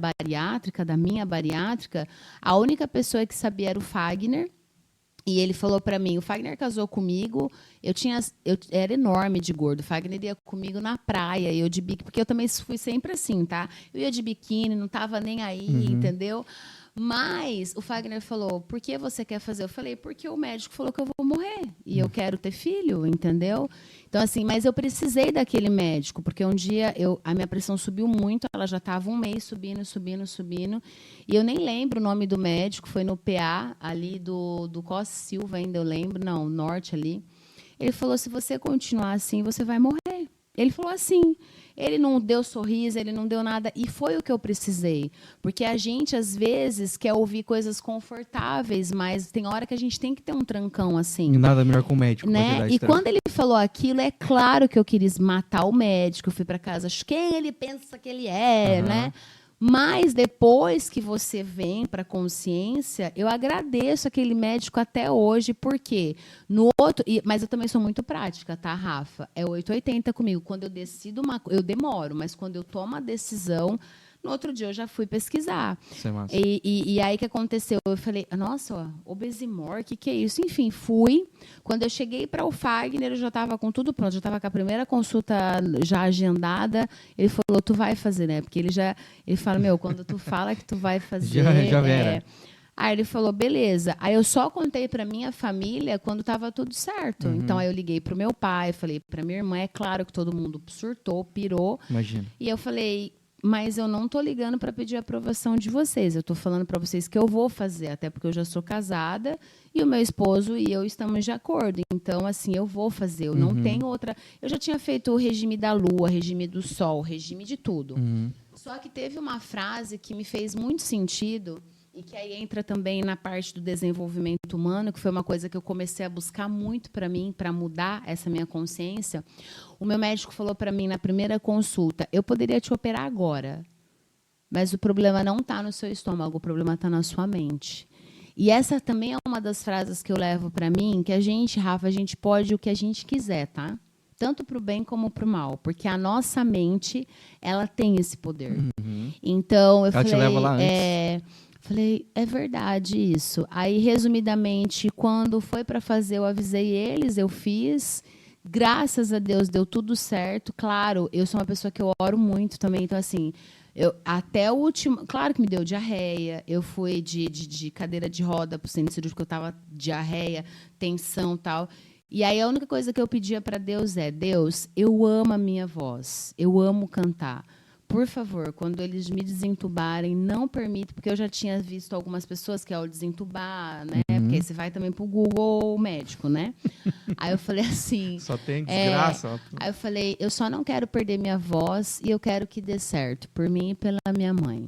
minha bariátrica, a única pessoa que sabia era o Fagner. E ele falou para mim, o Fagner casou comigo, eu era enorme de gordo, o Fagner ia comigo na praia, eu de biquíni, porque eu também fui sempre assim, tá? Eu ia de biquíni, não tava nem aí, entendeu? Mas o Fagner falou, por que você quer fazer? Eu falei, porque o médico falou que eu vou morrer e eu quero ter filho, entendeu? Então, assim, mas eu precisei daquele médico, porque um dia a minha pressão subiu muito, ela já estava 1 mês subindo, e eu nem lembro o nome do médico, foi no PA, ali do Costa Silva ainda, eu lembro, não, norte ali. Ele falou, se você continuar assim, você vai morrer. Ele falou assim, Ele não deu sorriso, ele não deu nada. E foi o que eu precisei. Porque a gente, às vezes, quer ouvir coisas confortáveis, mas tem hora que a gente tem que ter um trancão assim. E nada melhor que o médico. Né? E quando ele falou aquilo, é claro que eu quis matar o médico. Eu fui para casa, quem ele pensa que ele é, né? Mas depois que você vem para a consciência, eu agradeço aquele médico até hoje, porque no outro. Mas eu também sou muito prática, tá, Rafa? É 880 comigo. Quando eu decido eu demoro, mas quando eu tomo a decisão, no outro dia eu já fui pesquisar. Isso é massa. E aí o que aconteceu? Eu falei, nossa, Obesimor, o que é isso? Enfim, fui. Quando eu cheguei para o Fagner, eu já estava com tudo pronto, já estava com a primeira consulta já agendada. Ele falou, tu vai fazer, né? Porque ele fala, quando tu fala que tu vai fazer... já era. Aí ele falou, beleza. Aí eu só contei para minha família quando estava tudo certo. Então aí eu liguei para o meu pai, falei para minha irmã, é claro que todo mundo surtou, pirou. Imagina. E eu falei... Mas eu não estou ligando para pedir a aprovação de vocês. Eu estou falando para vocês que eu vou fazer, até porque eu já sou casada e o meu esposo e eu estamos de acordo. Então, assim, eu vou fazer. Eu não tenho outra... Eu já tinha feito o regime da lua, regime do sol, regime de tudo. Só que teve uma frase que me fez muito sentido e que aí entra também na parte do desenvolvimento humano, que foi uma coisa que eu comecei a buscar muito para mim, para mudar essa minha consciência. O meu médico falou para mim na primeira consulta, eu poderia te operar agora, mas o problema não está no seu estômago, o problema está na sua mente. E essa também é uma das frases que eu levo para mim, que a gente, Rafa, a gente pode o que a gente quiser, tá? Tanto para o bem como para o mal, porque a nossa mente, ela tem esse poder. Então, eu falei... te leva lá antes. Falei, é verdade isso. Aí, resumidamente, quando foi para fazer, eu avisei eles, eu fiz. Graças a Deus, deu tudo certo. Claro, eu sou uma pessoa que eu oro muito também. Então, assim, até o último... Claro que me deu diarreia. Eu fui de cadeira de roda para o centro cirúrgico, eu estava diarreia, tensão e tal. E aí, a única coisa que eu pedia para Deus é, Deus, eu amo a minha voz. Eu amo cantar. Por favor, quando eles me desentubarem, não permita, porque eu já tinha visto algumas pessoas que ao desentubar, né? Porque aí você vai também pro Google médico, né? Aí eu falei assim... Só tem desgraça. Aí eu falei, eu só não quero perder minha voz e eu quero que dê certo, por mim e pela minha mãe.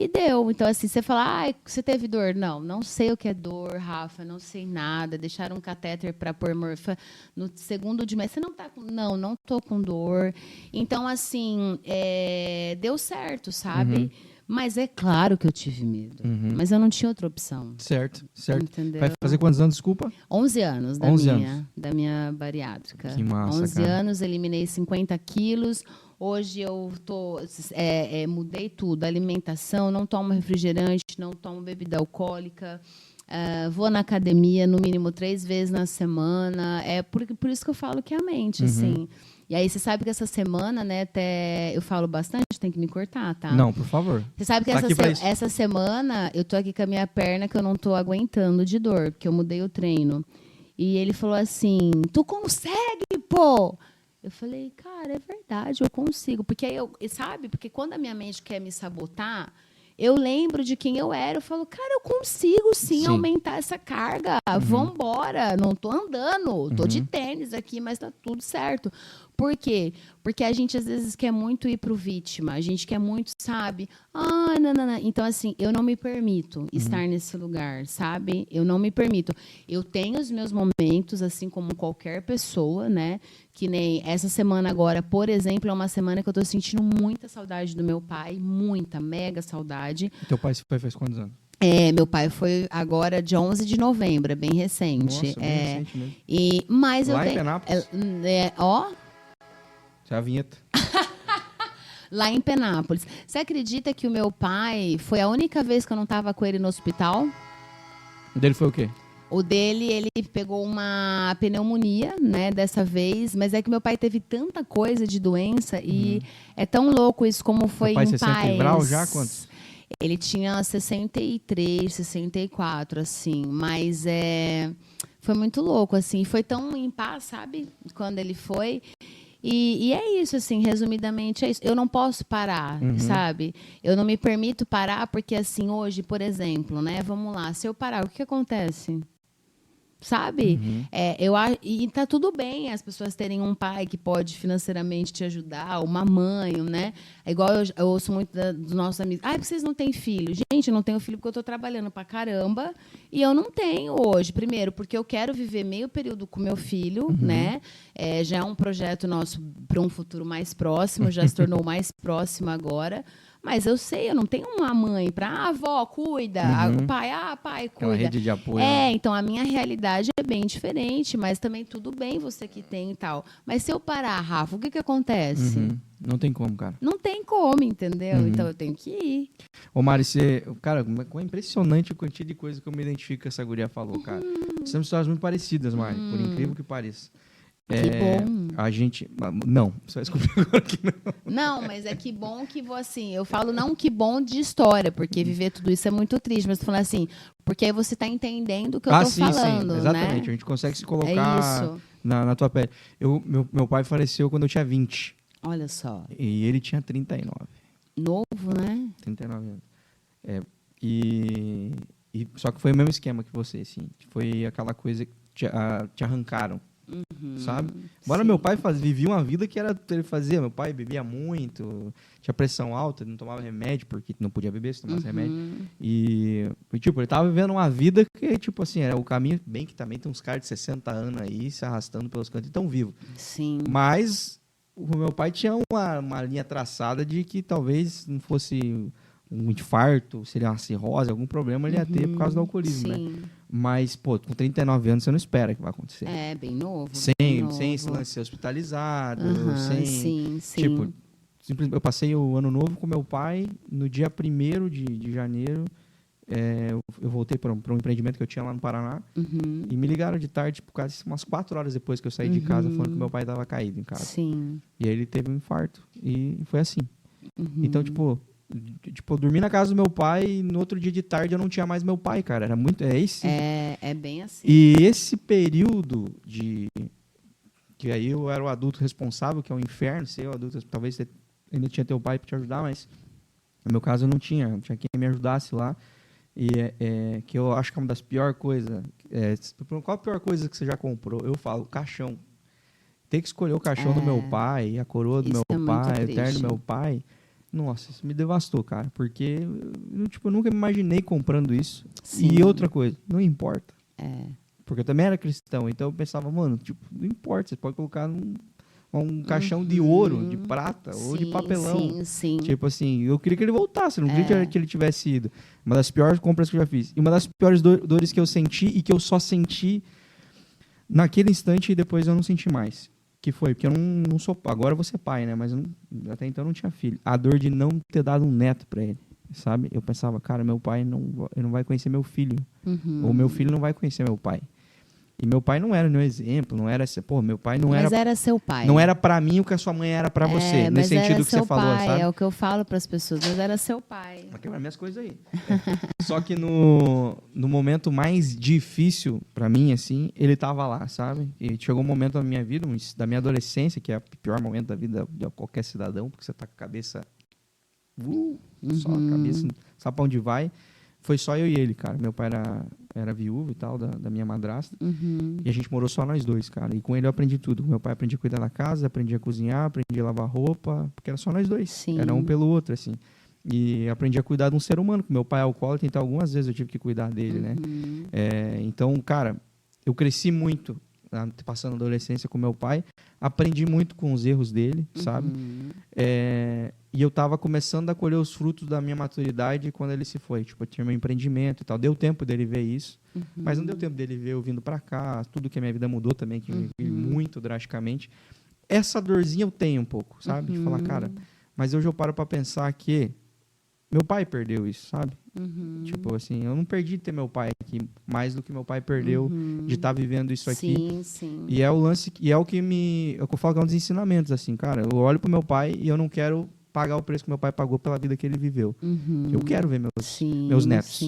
E deu. Então, assim, você fala, você teve dor? Não sei o que é dor, Rafa, não sei nada. Deixaram um catéter para pôr morfa no segundo de mês. Você não tá com... Não tô com dor. Então, assim, deu certo, sabe? Mas é claro que eu tive medo. Mas eu não tinha outra opção. Certo. Entendeu? Vai fazer quantos anos, desculpa? 11 anos da minha bariátrica. Que massa, 11 anos, eliminei 50 quilos. Hoje eu mudei tudo, alimentação, não tomo refrigerante, não tomo bebida alcoólica, vou na academia no mínimo 3 vezes na semana. Por isso que eu falo que é a mente, assim. E aí você sabe que essa semana, né, até eu falo bastante, tem que me cortar, tá? Não, por favor. Você sabe que essa semana eu tô aqui com a minha perna que eu não tô aguentando de dor, porque eu mudei o treino. E ele falou assim, tu consegue, pô! Eu falei, cara, é verdade, eu consigo. Porque aí porque quando a minha mente quer me sabotar, eu lembro de quem eu era. Eu falo, cara, eu consigo sim aumentar essa carga. Vambora, não tô andando, tô de tênis aqui, mas tá tudo certo. Por quê? Porque a gente às vezes quer muito ir pro vítima, a gente quer muito, sabe? Não. Então, assim, eu não me permito estar nesse lugar, sabe? Eu não me permito. Eu tenho os meus momentos, assim como qualquer pessoa, né? Que nem essa semana agora, por exemplo, é uma semana que eu tô sentindo muita saudade do meu pai, muita, mega saudade. Teu pai se foi faz quantos anos? Meu pai foi agora dia 11 de novembro, é bem recente. Nossa, bem recente mesmo. Mas lá eu em Penápolis? Essa é a vinheta. Lá em Penápolis. Você acredita que o meu pai, foi a única vez que eu não estava com ele no hospital? O dele foi o quê? O dele, ele pegou uma pneumonia, né, dessa vez, mas é que meu pai teve tanta coisa de doença e é tão louco isso como foi pai em 60 paz. grau já? Quantos? Ele tinha 63, 64, assim, mas foi muito louco, assim, foi tão em paz, sabe, quando ele foi. E é isso, assim, resumidamente é isso. Eu não posso parar, sabe? Eu não me permito parar porque, assim, hoje, por exemplo, né? Vamos lá, se eu parar, o que acontece? sabe? E tá tudo bem as pessoas terem um pai que pode financeiramente te ajudar, uma mãe, né? É igual eu ouço muito dos nossos amigos. Porque vocês não têm filho? Gente, eu não tenho filho porque eu tô trabalhando pra caramba e eu não tenho hoje. Primeiro, porque eu quero viver meio período com meu filho, né? Já é um projeto nosso para um futuro mais próximo, já se tornou mais próximo agora. Mas eu sei, eu não tenho uma mãe para avó, cuida, pai, pai, cuida. Aquela rede de apoio. Então a minha realidade é bem diferente, mas também tudo bem você que tem e tal. Mas se eu parar, Rafa, o que acontece? Não tem como, cara. Não tem como, entendeu? Então eu tenho que ir. Ô, Mari, cara, é impressionante a quantidade de coisa que eu me identifico que essa guria falou, cara. São histórias muito parecidas, Mari, por incrível que pareça. Que bom. A gente... Não, você vai descobrir agora que não. Não, mas é que bom que assim, eu falo não que bom de história, porque viver tudo isso é muito triste, mas tô falando assim, porque aí você tá entendendo o que eu tô falando, sim, exatamente. Né? A gente consegue se colocar na tua pele. Meu pai faleceu quando eu tinha 20. Olha só. E ele tinha 39. Novo, né? 39 anos. Só que foi o mesmo esquema que você, assim. Foi aquela coisa que te arrancaram. Sabe? Embora meu pai vivia uma vida que era ele fazia. Meu pai bebia muito, tinha pressão alta, não tomava remédio, porque não podia beber se tomasse remédio. E, tipo, ele tava vivendo uma vida que, tipo assim, era o caminho, bem que também tem uns caras de 60 anos aí se arrastando pelos cantos e tão vivos. Sim. Mas o meu pai tinha uma linha traçada de que talvez não fosse um infarto, seria uma cirrose, algum problema ele ia ter por causa do alcoolismo, sim. né? Mas, pô, com 39 anos você não espera que vai acontecer. É, bem novo. Sem esse lance de ser hospitalizado, Sim. Tipo, simplesmente, eu passei o ano novo com meu pai, no dia 1º de janeiro, eu voltei para um empreendimento que eu tinha lá no Paraná, e me ligaram de tarde, tipo, quase umas 4 horas depois que eu saí de casa, falando que meu pai estava caído em casa. Sim. E aí ele teve um infarto, e foi assim. Então, tipo, eu dormi na casa do meu pai e no outro dia de tarde eu não tinha mais meu pai, cara. Era muito... É bem assim. E esse período que aí eu era o adulto responsável, que é o inferno, ser o adulto... Talvez você ainda tinha teu pai para te ajudar, mas no meu caso eu não tinha quem me ajudasse lá. E que eu acho que é uma das piores coisas. Qual a pior coisa que você já comprou? Eu falo, caixão. Ter que escolher o caixão do meu pai, a coroa do meu pai, o terno do meu pai... Nossa, isso me devastou, cara. Porque eu nunca me imaginei comprando isso. Sim. E outra coisa, não importa. Porque eu também era cristão. Então eu pensava, mano, tipo, não importa. Você pode colocar um caixão de ouro, de prata ou de papelão. Sim. Tipo assim, eu queria que ele voltasse. Não queria que ele tivesse ido. Uma das piores compras que eu já fiz. E uma das piores dores que eu senti e que eu só senti naquele instante e depois eu não senti mais. Que foi, porque eu não sou... Agora eu vou ser pai, né? Mas até então eu não tinha filho. A dor de não ter dado um neto pra ele, sabe? Eu pensava, cara, meu pai não vai conhecer meu filho. Ou meu filho não vai conhecer meu pai. E meu pai não era nenhum exemplo, não era... Pô, meu pai não era... Mas era seu pai. Não era pra mim o que a sua mãe era pra você. Nesse sentido que você falou, sabe? É o que eu falo pras pessoas, mas era seu pai. Vai quebrar minhas coisas aí. Só que no momento mais difícil pra mim, assim, ele tava lá, sabe? E chegou um momento da minha vida, da minha adolescência, que é o pior momento da vida de qualquer cidadão, porque você tá com a cabeça... Só a cabeça, sabe pra onde vai? Foi só eu e ele, cara. Meu pai era viúvo e tal, da minha madrasta. E a gente morou só nós dois, cara. E com ele eu aprendi tudo. Meu pai aprendia a cuidar da casa, aprendia a cozinhar, aprendia a lavar roupa, porque era só nós dois. Sim. Era um pelo outro, assim. E aprendi a cuidar de um ser humano. Meu pai é alcoólatra, então algumas vezes eu tive que cuidar dele, né? Então, cara, eu cresci muito passando a adolescência com meu pai. Aprendi muito com os erros dele, sabe? E eu tava começando a colher os frutos da minha maturidade quando ele se foi. Tipo, eu tinha meu empreendimento e tal. Deu tempo dele ver isso. Mas não deu tempo dele ver eu vindo pra cá. Tudo que a minha vida mudou também, que muito drasticamente. Essa dorzinha eu tenho um pouco, sabe? De falar, cara... Mas hoje eu paro pra pensar que meu pai perdeu isso, sabe? Tipo assim, eu não perdi de ter meu pai aqui mais do que meu pai perdeu de estar vivendo isso aqui. Sim. E é o lance, e é o que eu falo que é um dos ensinamentos, assim, cara. Eu olho pro meu pai e eu não quero pagar o preço que meu pai pagou pela vida que ele viveu. Eu quero ver meus netos.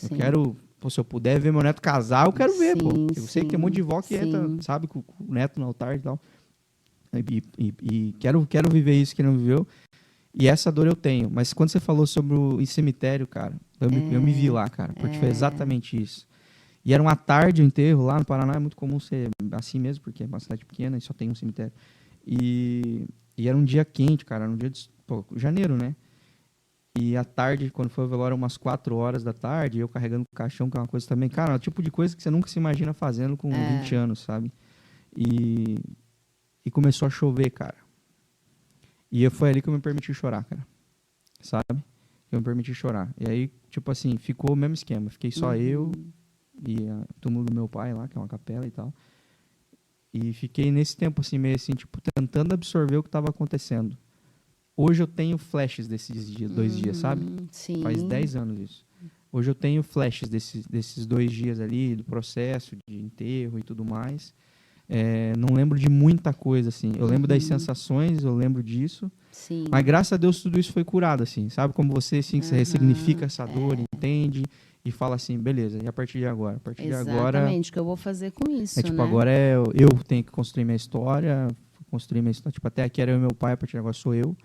Eu quero, pô, se eu puder ver meu neto casar, eu quero ver, pô. Eu sei que tem um monte de vó que entra, sabe, com o neto no altar e tal. E quero viver isso que ele não viveu. E essa dor eu tenho. Mas quando você falou sobre o cemitério, cara, eu me vi lá, cara. Porque foi exatamente isso. E era uma tarde o enterro, lá no Paraná é muito comum ser assim mesmo, porque é uma cidade pequena e só tem um cemitério. E era um dia quente, cara, era um dia de janeiro, né? E à tarde, quando foi o velório, umas 4 horas da tarde, eu carregando o caixão, que é uma coisa também, cara, é o tipo de coisa que você nunca se imagina fazendo com 20 anos, sabe? E começou a chover, cara. E foi ali que eu me permiti chorar, cara. Sabe? Eu me permiti chorar. E aí, tipo assim, ficou o mesmo esquema. Fiquei só eu e a túmulo do meu pai lá, que é uma capela e tal. E fiquei nesse tempo, assim, meio assim, tipo, tentando absorver o que estava acontecendo. Hoje eu tenho flashes desses 2 dias, sabe? Sim. Faz 10 anos isso. Hoje eu tenho flashes desses 2 dias ali, do processo de enterro e tudo mais. Não lembro de muita coisa, assim. Eu lembro das sensações, eu lembro disso. Sim. Mas graças a Deus tudo isso foi curado, assim. Sabe como você, assim, que você ressignifica essa dor, entende e fala assim, beleza, e a partir de agora? A partir de agora... Exatamente, o que eu vou fazer com isso, tipo, né? agora eu tenho que construir minha história, tipo, até aqui era eu e meu pai, a partir de agora sou eu.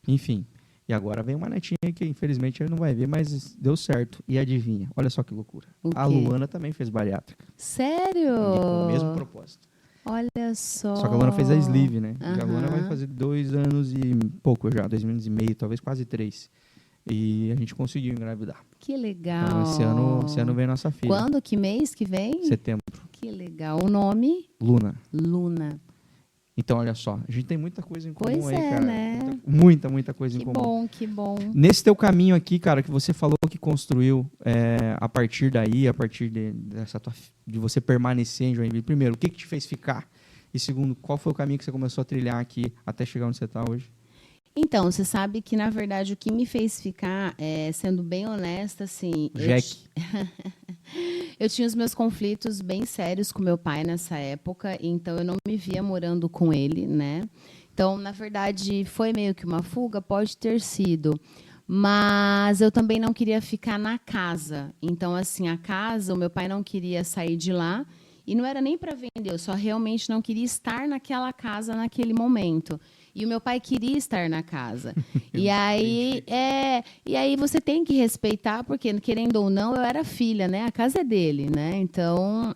Enfim. E agora vem uma netinha que infelizmente ele não vai ver, mas deu certo. E adivinha? Olha só que loucura. A Luana também fez bariátrica. Sério? Com o mesmo propósito. Olha só. Só que a Luana fez a sleeve, né? E a Luana vai fazer 2 anos e pouco já, 2 anos e meio, talvez quase 3. E a gente conseguiu engravidar. Que legal. Então esse ano vem nossa filha. Quando? Que mês que vem? Setembro. Que legal. O nome? Luna. Luna. Então, olha só, a gente tem muita coisa em comum Pois aí, cara. né? Muita coisa em Que comum. bom, que bom. Nesse teu caminho aqui, cara, que você falou que construiu a partir daí, a partir de você permanecer em Joinville, primeiro, o que te fez ficar? E segundo, qual foi o caminho que você começou a trilhar aqui até chegar onde você está hoje? Então, você sabe que, na verdade, o que me fez ficar, sendo bem honesta, assim... Eu tinha os meus conflitos bem sérios com meu pai nessa época, então eu não me via morando com ele, né? Então, na verdade, foi meio que uma fuga, pode ter sido. Mas eu também não queria ficar na casa. Então, assim, a casa, o meu pai não queria sair de lá, e não era nem para vender, eu só realmente não queria estar naquela casa naquele momento. E o meu pai queria estar na casa. E aí você tem que respeitar, porque, querendo ou não, eu era filha, né? A casa é dele, né? Então,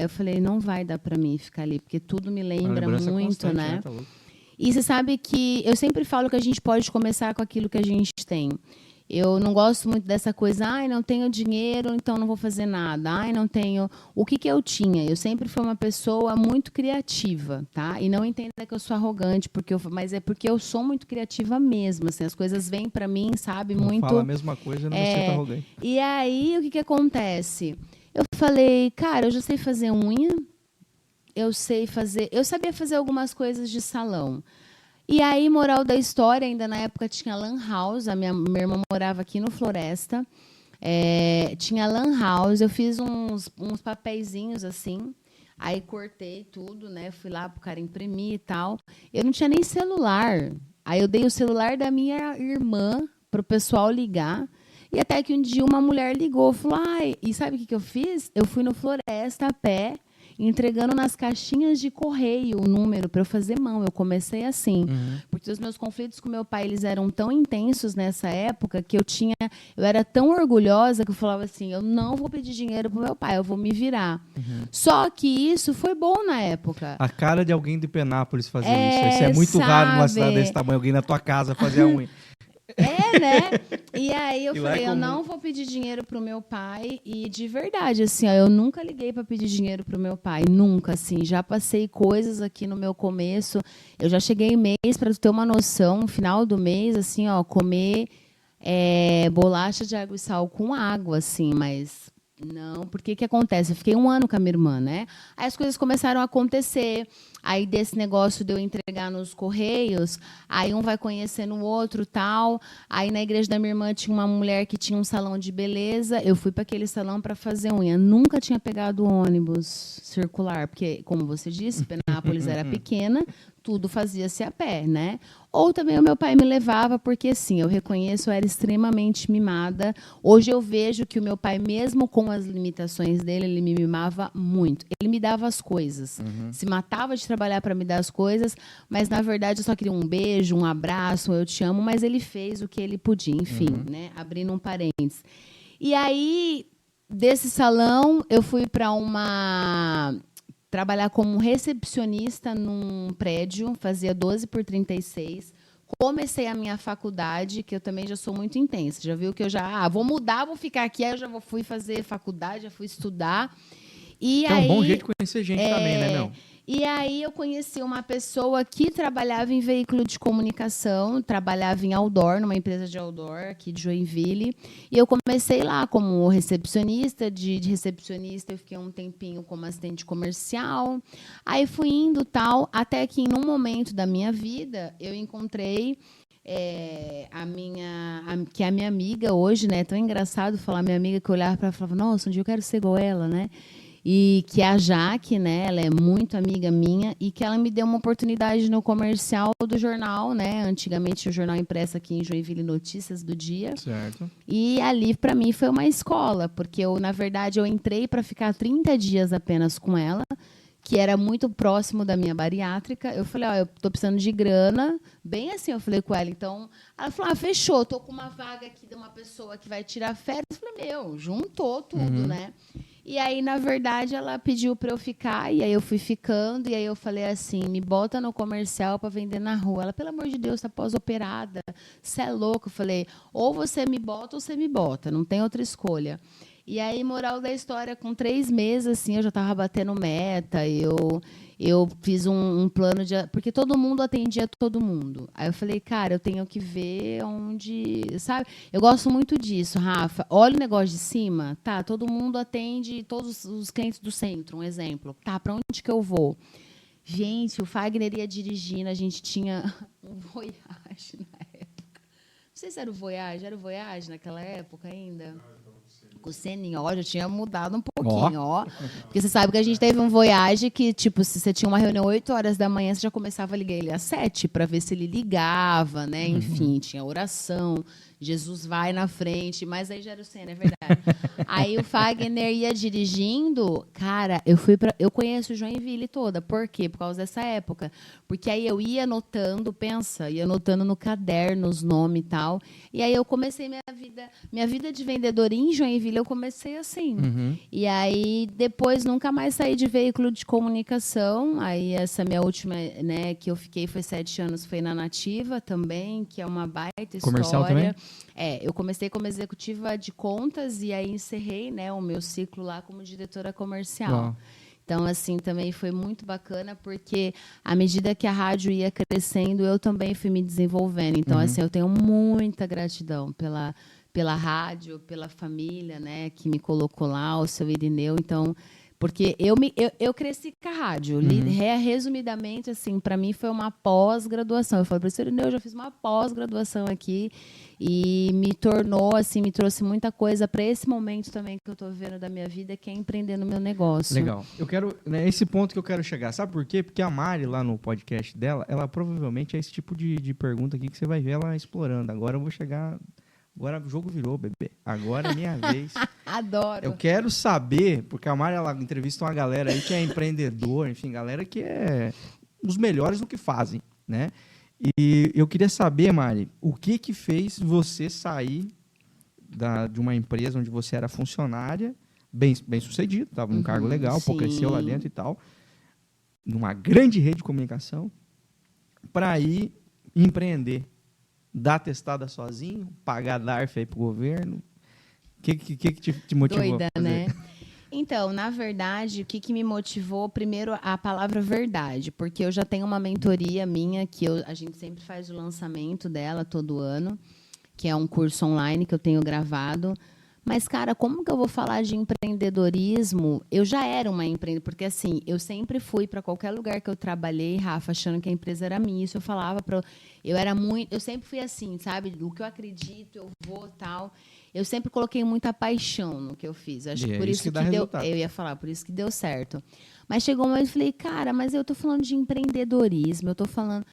eu falei, não vai dar para mim ficar ali, porque tudo me lembra muito, né? Tá louco. E você sabe que eu sempre falo que a gente pode começar com aquilo que a gente tem. Eu não gosto muito dessa coisa, não tenho dinheiro, então não vou fazer nada. Não tenho... O que eu tinha? Eu sempre fui uma pessoa muito criativa, tá? E não entenda que eu sou arrogante, mas é porque eu sou muito criativa mesmo, assim, as coisas vêm para mim, sabe? Não muito... fala a mesma coisa, não me sinto arrogante. E aí, o que acontece? Eu falei, cara, eu já sei fazer unha, eu sabia fazer algumas coisas de salão. E aí, moral da história, ainda na época tinha lan house, a minha irmã morava aqui no Floresta, tinha lan house, eu fiz uns papeizinhos assim, aí cortei tudo, né? Fui lá pro cara imprimir e tal. Eu não tinha nem celular, aí eu dei o celular da minha irmã pro pessoal ligar, e até que um dia uma mulher ligou, falou, e sabe o que eu fiz? Eu fui no Floresta a pé, entregando nas caixinhas de correio o número para eu fazer mão. Eu comecei assim, porque os meus conflitos com meu pai, eles eram tão intensos nessa época que eu era tão orgulhosa que eu falava assim, eu não vou pedir dinheiro pro meu pai, eu vou me virar. Só que isso foi bom na época. A cara de alguém de Penápolis fazer isso. Isso é muito raro numa cidade desse tamanho, alguém na tua casa fazer a unha. Né? E aí eu falei, eu não vou pedir dinheiro pro meu pai. E de verdade, assim, eu nunca liguei para pedir dinheiro pro meu pai, nunca, assim. Já passei coisas aqui no meu começo. Eu já cheguei mês, para tu ter uma noção, no final do mês, assim, comer bolacha de água e sal com água, assim, mas não, porque que acontece? Eu fiquei 1 ano com a minha irmã, né? Aí as coisas começaram a acontecer. Aí desse negócio de eu entregar nos correios, aí um vai conhecendo o outro, tal. Aí na igreja da minha irmã tinha uma mulher que tinha um salão de beleza. Eu fui para aquele salão para fazer unha. Nunca tinha pegado ônibus circular, porque, como você disse, Penápolis era pequena, tudo fazia-se a pé, né? Ou também o meu pai me levava, porque, sim, eu reconheço, eu era extremamente mimada. Hoje eu vejo que o meu pai, mesmo com as limitações dele, ele me mimava muito. Ele me dava as coisas. Se matava de trabalhar para me dar as coisas, mas, na verdade, eu só queria um beijo, um abraço, eu te amo, mas ele fez o que ele podia, enfim, né? Abrindo um parênteses. E aí, desse salão, eu fui para trabalhar como recepcionista num prédio, fazia 12 por 36. Comecei a minha faculdade, que eu também já sou muito intensa. Já viu que eu vou mudar, vou ficar aqui, aí eu já fui fazer faculdade, já fui estudar. E é aí, um bom jeito de conhecer gente também, né, meu? E aí eu conheci uma pessoa que trabalhava em veículo de comunicação, trabalhava em outdoor, numa empresa de outdoor aqui de Joinville. E eu comecei lá como recepcionista, de recepcionista eu fiquei um tempinho como assistente comercial. Aí fui indo tal, até que em um momento da minha vida eu encontrei que é a minha amiga hoje, né? É tão engraçado falar minha amiga que eu olhava para ela e falava, nossa, um dia eu quero ser igual ela, né? E que é a Jaque, né? Ela é muito amiga minha e que ela me deu uma oportunidade no comercial do jornal, né? Antigamente o jornal impresso aqui em Joinville, Notícias do Dia. Certo. E ali para mim foi uma escola, porque na verdade eu entrei para ficar 30 dias apenas com ela, que era muito próximo da minha bariátrica. Eu falei, eu tô precisando de grana, bem assim, eu falei com ela. Então, ela falou, fechou, tô com uma vaga aqui de uma pessoa que vai tirar férias. Eu falei, juntou tudo, né? E aí, na verdade, ela pediu para eu ficar, e aí eu fui ficando, e aí eu falei assim, me bota no comercial para vender na rua. Ela, pelo amor de Deus, tá pós-operada, você é louco. Eu falei, ou você me bota ou você me bota, não tem outra escolha. E aí, moral da história, com 3 meses, assim, eu já estava batendo meta, eu fiz um plano de... Porque todo mundo atendia todo mundo. Aí eu falei, cara, eu tenho que ver onde... Sabe? Eu gosto muito disso, Rafa. Olha o negócio de cima. Tá, todo mundo atende todos os clientes do centro, um exemplo. Tá, para onde que eu vou? Gente, o Fagner ia dirigindo, a gente tinha um Voyage na época. Não sei se era o Voyage naquela época ainda. Com o Seninho, já tinha mudado um pouquinho, Porque você sabe que a gente teve um Voyage que, tipo, se você tinha uma reunião 8 horas da manhã, você já começava a ligar ele às 7 para ver se ele ligava, né? Enfim, tinha oração, Jesus vai na frente, mas aí já era o Senna, é verdade. Aí o Fagner ia dirigindo, cara, eu conheço Joinville toda. Por quê? Por causa dessa época. Porque aí eu ia anotando, ia anotando no caderno os nomes e tal. E aí eu comecei minha vida de vendedora em Joinville, eu comecei assim. E aí depois nunca mais saí de veículo de comunicação. Aí essa minha última, né, que eu fiquei foi 7 anos, foi na Nativa também, que é uma baita história. Comercial também? Eu comecei como executiva de contas e aí encerrei, né, o meu ciclo lá como diretora comercial. Então, assim, também foi muito bacana, porque à medida que a rádio ia crescendo, eu também fui me desenvolvendo. Então, assim, eu tenho muita gratidão pela rádio, pela família, né, que me colocou lá, o seu Irineu. Então, porque eu cresci com a rádio. Resumidamente, assim, para mim foi uma pós-graduação. Eu falei, professor Irineu, eu já fiz uma pós-graduação aqui e me trouxe muita coisa para esse momento também que eu estou vivendo da minha vida, que é empreender no meu negócio. Legal. Eu quero, né, esse ponto que eu quero chegar. Sabe por quê? Porque a Mari, lá no podcast dela, ela provavelmente é esse tipo de pergunta aqui que você vai ver ela explorando. Agora eu vou chegar... Agora o jogo virou, bebê. Agora é minha vez. Adoro. Eu quero saber, porque a Mari, ela entrevista uma galera aí que é empreendedor, enfim, galera que é os melhores no que fazem, né? E eu queria saber, Mari, o que fez você sair de uma empresa onde você era funcionária, bem sucedido, estava num cargo legal, pô, cresceu lá dentro e tal, numa grande rede de comunicação, para ir empreender. Dar testada sozinho, pagar DARF aí pro governo. O que te motivou? Doida, a fazer? né? Então, na verdade, o que me motivou? Primeiro, a palavra verdade, porque eu já tenho uma mentoria minha, que a gente sempre faz o lançamento dela todo ano, que é um curso online que eu tenho gravado. Mas, cara, como que eu vou falar de empreendedorismo? Eu já era uma empreendedora, porque, assim, eu sempre fui para qualquer lugar que eu trabalhei, Rafa, achando que a empresa era minha. Isso eu falava para... Eu sempre fui assim, sabe? O que eu acredito, eu vou, tal. Eu sempre coloquei muita paixão no que eu fiz. Acho que por isso que deu... Resultado. Eu ia falar, por isso que deu certo. Mas chegou um momento que eu falei, cara, mas eu tô falando de empreendedorismo, eu tô falando...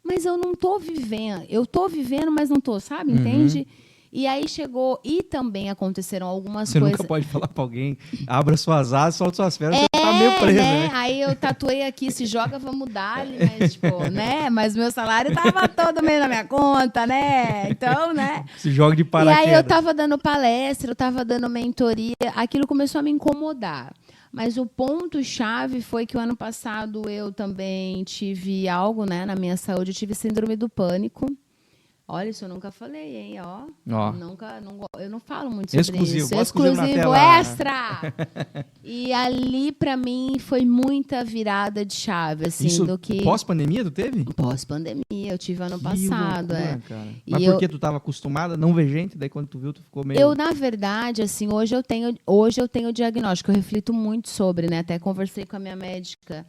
Mas eu não tô vivendo. Eu tô vivendo, mas não tô, sabe? Entende? E aí chegou, e também aconteceram algumas Você coisas... nunca pode falar pra alguém, abra suas asas, solta suas pernas, você tá meio presa, né? Aí eu tatuei aqui, se joga, vamos dar, mas tipo, né? Mas meu salário tava todo meio na minha conta, né? Então, né? Se joga de E paraquedas. aí eu tava dando palestra, eu tava dando mentoria, aquilo começou a me incomodar. Mas o ponto-chave foi que o ano passado eu também tive algo, né, na minha saúde, eu tive síndrome do pânico. Olha, isso eu nunca falei, hein? Ó. Eu não falo muito sobre exclusivo, isso. bota exclusivo na tela. Extra! E ali, pra mim, foi muita virada de chave, assim, Isso do que... pós-pandemia tu teve? Pós-pandemia, eu tive ano Que passado, loucura, cara. E Mas por que tu tava acostumada a não ver gente, daí quando tu viu, tu ficou meio... Eu, na verdade, assim, hoje eu tenho diagnóstico, eu reflito muito sobre, né? Até conversei com a minha médica.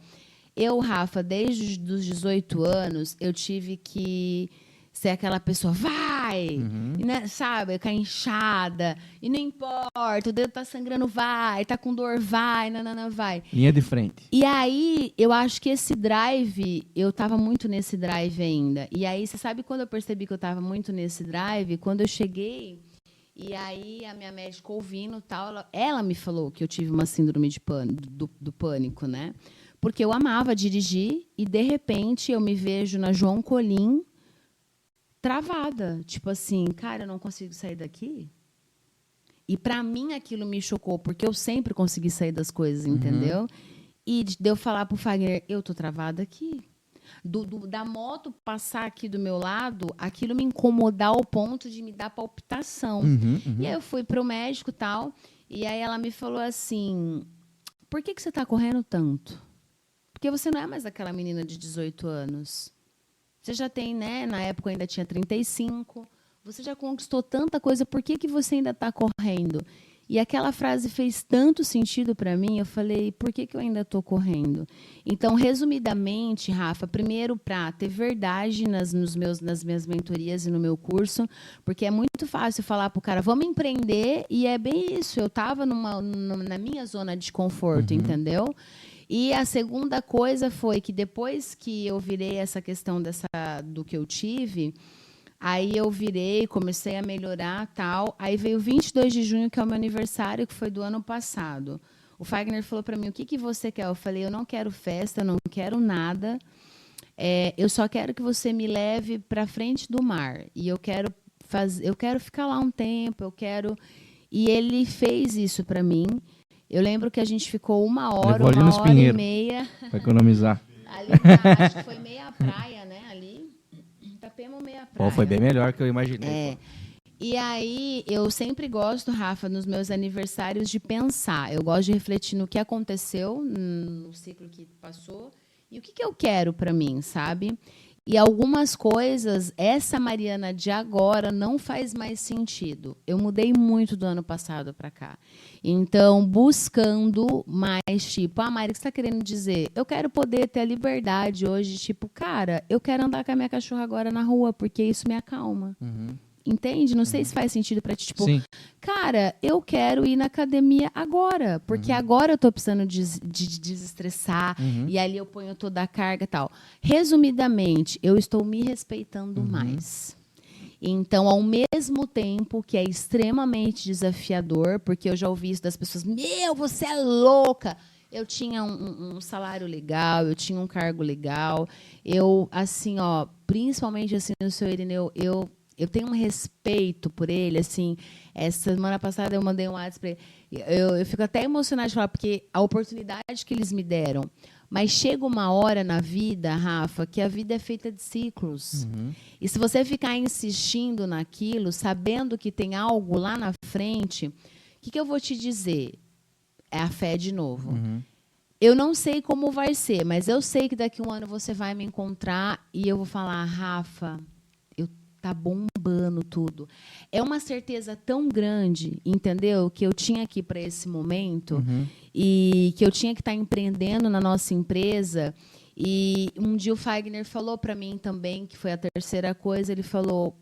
Eu, Rafa, desde os 18 anos, eu tive que ser aquela pessoa, vai! Né, sabe? Ficar inchada, e não importa, o dedo tá sangrando, vai, tá com dor, vai, nanana, vai. Linha de frente. E aí, eu acho que esse drive, eu tava muito nesse drive ainda. E aí, você sabe quando eu percebi que eu tava muito nesse drive? Quando eu cheguei, e aí a minha médica ouvindo tal, ela me falou que eu tive uma síndrome de do pânico, né? Porque eu amava dirigir e, de repente, eu me vejo na João Colim travada. Tipo assim, cara, eu não consigo sair daqui. E para mim aquilo me chocou, porque eu sempre consegui sair das coisas, entendeu? E de eu falar pro Fagner, eu tô travada aqui. Da moto passar aqui do meu lado, aquilo me incomodar ao ponto de me dar palpitação. E aí eu fui pro médico e tal, e aí ela me falou assim, por que você tá correndo tanto? Porque você não é mais aquela menina de 18 anos. Você já tem, né? Na época eu ainda tinha 35. Você já conquistou tanta coisa, por que você ainda está correndo? E aquela frase fez tanto sentido para mim, eu falei, por que eu ainda estou correndo? Então, resumidamente, Rafa, primeiro para ter verdade nas minhas mentorias e no meu curso, porque é muito fácil falar para o cara, vamos empreender, e é bem isso, eu estava na minha zona de conforto, entendeu? E a segunda coisa foi que depois que eu virei essa questão do que eu tive, aí eu virei, comecei a melhorar tal. Aí veio 22 de junho, que é o meu aniversário, que foi do ano passado. O Fagner falou para mim, o que você quer? Eu falei, eu não quero festa, eu não quero nada. Eu só quero que você me leve para frente do mar. E eu quero ficar lá um tempo, E ele fez isso para mim. Eu lembro que a gente ficou uma hora e meia. Para economizar. Ali, acho que foi meia praia, né? Ali. Itapema, meia praia. Foi bem melhor que eu imaginei. E aí, eu sempre gosto, Rafa, nos meus aniversários, de pensar. Eu gosto de refletir no que aconteceu, no ciclo que passou, e o que eu quero para mim, sabe? E algumas coisas, essa Mariana de agora não faz mais sentido. Eu mudei muito do ano passado para cá. Então, buscando mais, tipo, Mari, o que você está querendo dizer? Eu quero poder ter a liberdade hoje, tipo, cara, eu quero andar com a minha cachorra agora na rua, porque isso me acalma. Entende? Não sei se faz sentido para ti. Tipo, cara, eu quero ir na academia agora, porque agora eu tô precisando de desestressar, e ali eu ponho toda a carga e tal. Resumidamente, eu estou me respeitando mais. Então, ao mesmo tempo que é extremamente desafiador, porque eu já ouvi isso das pessoas, meu, você é louca! Eu tinha um salário legal, eu tinha um cargo legal, eu, assim, ó, principalmente assim, o seu Irineu, eu tenho um respeito por ele, assim, essa semana passada eu mandei um WhatsApp para ele, eu fico até emocionada de falar, porque a oportunidade que eles me deram, mas chega uma hora na vida, Rafa, que a vida é feita de ciclos. E se você ficar insistindo naquilo, sabendo que tem algo lá na frente, o que eu vou te dizer? É a fé de novo. Eu não sei como vai ser, mas eu sei que daqui a um ano você vai me encontrar e eu vou falar, Rafa, tá bombando tudo. É uma certeza tão grande, entendeu? Que eu tinha aqui para esse momento e que eu tinha que estar empreendendo na nossa empresa. E um dia o Fagner falou para mim também, que foi a terceira coisa, ele falou,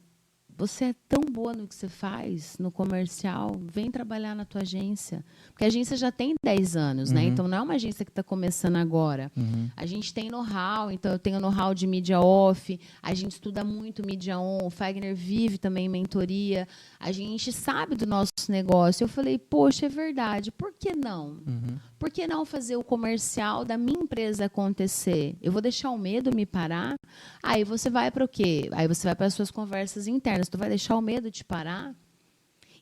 você é tão boa no que você faz, no comercial, vem trabalhar na tua agência. Porque a agência já tem 10 anos, né? Então, não é uma agência que está começando agora. A gente tem know-how, então eu tenho know-how de mídia off, a gente estuda muito mídia on, o Fagner vive também em mentoria, a gente sabe do nosso negócio. Eu falei, poxa, é verdade, por que não? Por que não fazer o comercial da minha empresa acontecer? Eu vou deixar o medo me parar? Aí você vai para o quê? Aí você vai para as suas conversas internas. Tu vai deixar o medo te parar?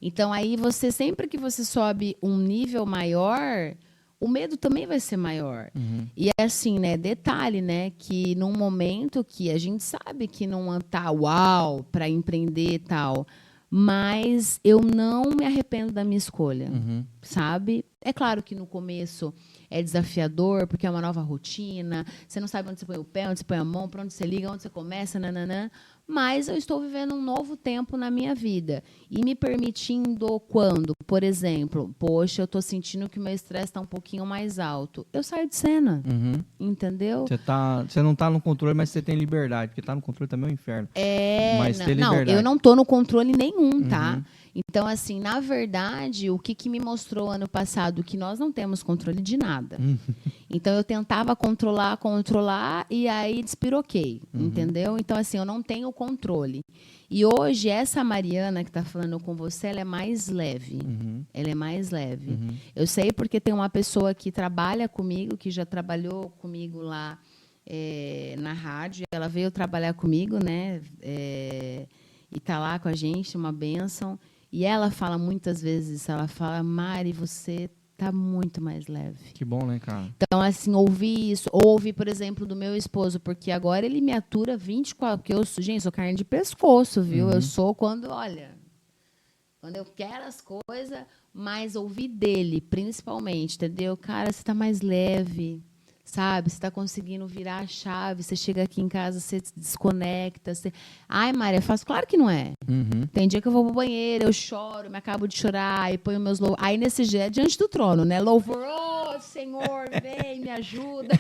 Então, aí você, sempre que você sobe um nível maior, o medo também vai ser maior. E é assim, né? Detalhe, né? Que num momento que a gente sabe que não tá uau para empreender e tal, mas eu não me arrependo da minha escolha, sabe? É claro que no começo é desafiador, porque é uma nova rotina, você não sabe onde você põe o pé, onde você põe a mão, para onde você liga, onde você começa, nananã. Mas eu estou vivendo um novo tempo na minha vida. E me permitindo quando, por exemplo, poxa, eu estou sentindo que o meu estresse está um pouquinho mais alto. Eu saio de cena, entendeu? Você não está no controle, mas você tem liberdade, porque estar no controle também é um inferno. Mas ter liberdade. Não, eu não estou no controle nenhum, tá? Então, assim, na verdade, o que me mostrou ano passado? Que nós não temos controle de nada. Então, eu tentava controlar, e aí despiroquei, entendeu? Então, assim, eu não tenho controle. E hoje, essa Mariana que está falando com você, ela é mais leve. Ela é mais leve. Eu sei porque tem uma pessoa que trabalha comigo, que já trabalhou comigo lá na rádio. Ela veio trabalhar comigo, né? E está lá com a gente, uma bênção. E ela fala muitas vezes, ela fala, Mari, você tá muito mais leve. Que bom, né, cara? Então, assim, ouvir isso, ou ouvir, por exemplo, do meu esposo, porque agora ele me atura 24, porque eu sou carne de pescoço, viu? Eu sou quando eu quero as coisas, mas ouvir dele, principalmente, entendeu? Cara, você tá mais leve, sabe? Você está conseguindo virar a chave, você chega aqui em casa, você se desconecta. Ai, Maria, é fácil? Claro que não é. Tem dia que eu vou pro banheiro, eu choro, me acabo de chorar, e ponho meus louvores. Aí, nesse dia, é diante do trono, né? Louvor, oh, Senhor, vem, me ajuda.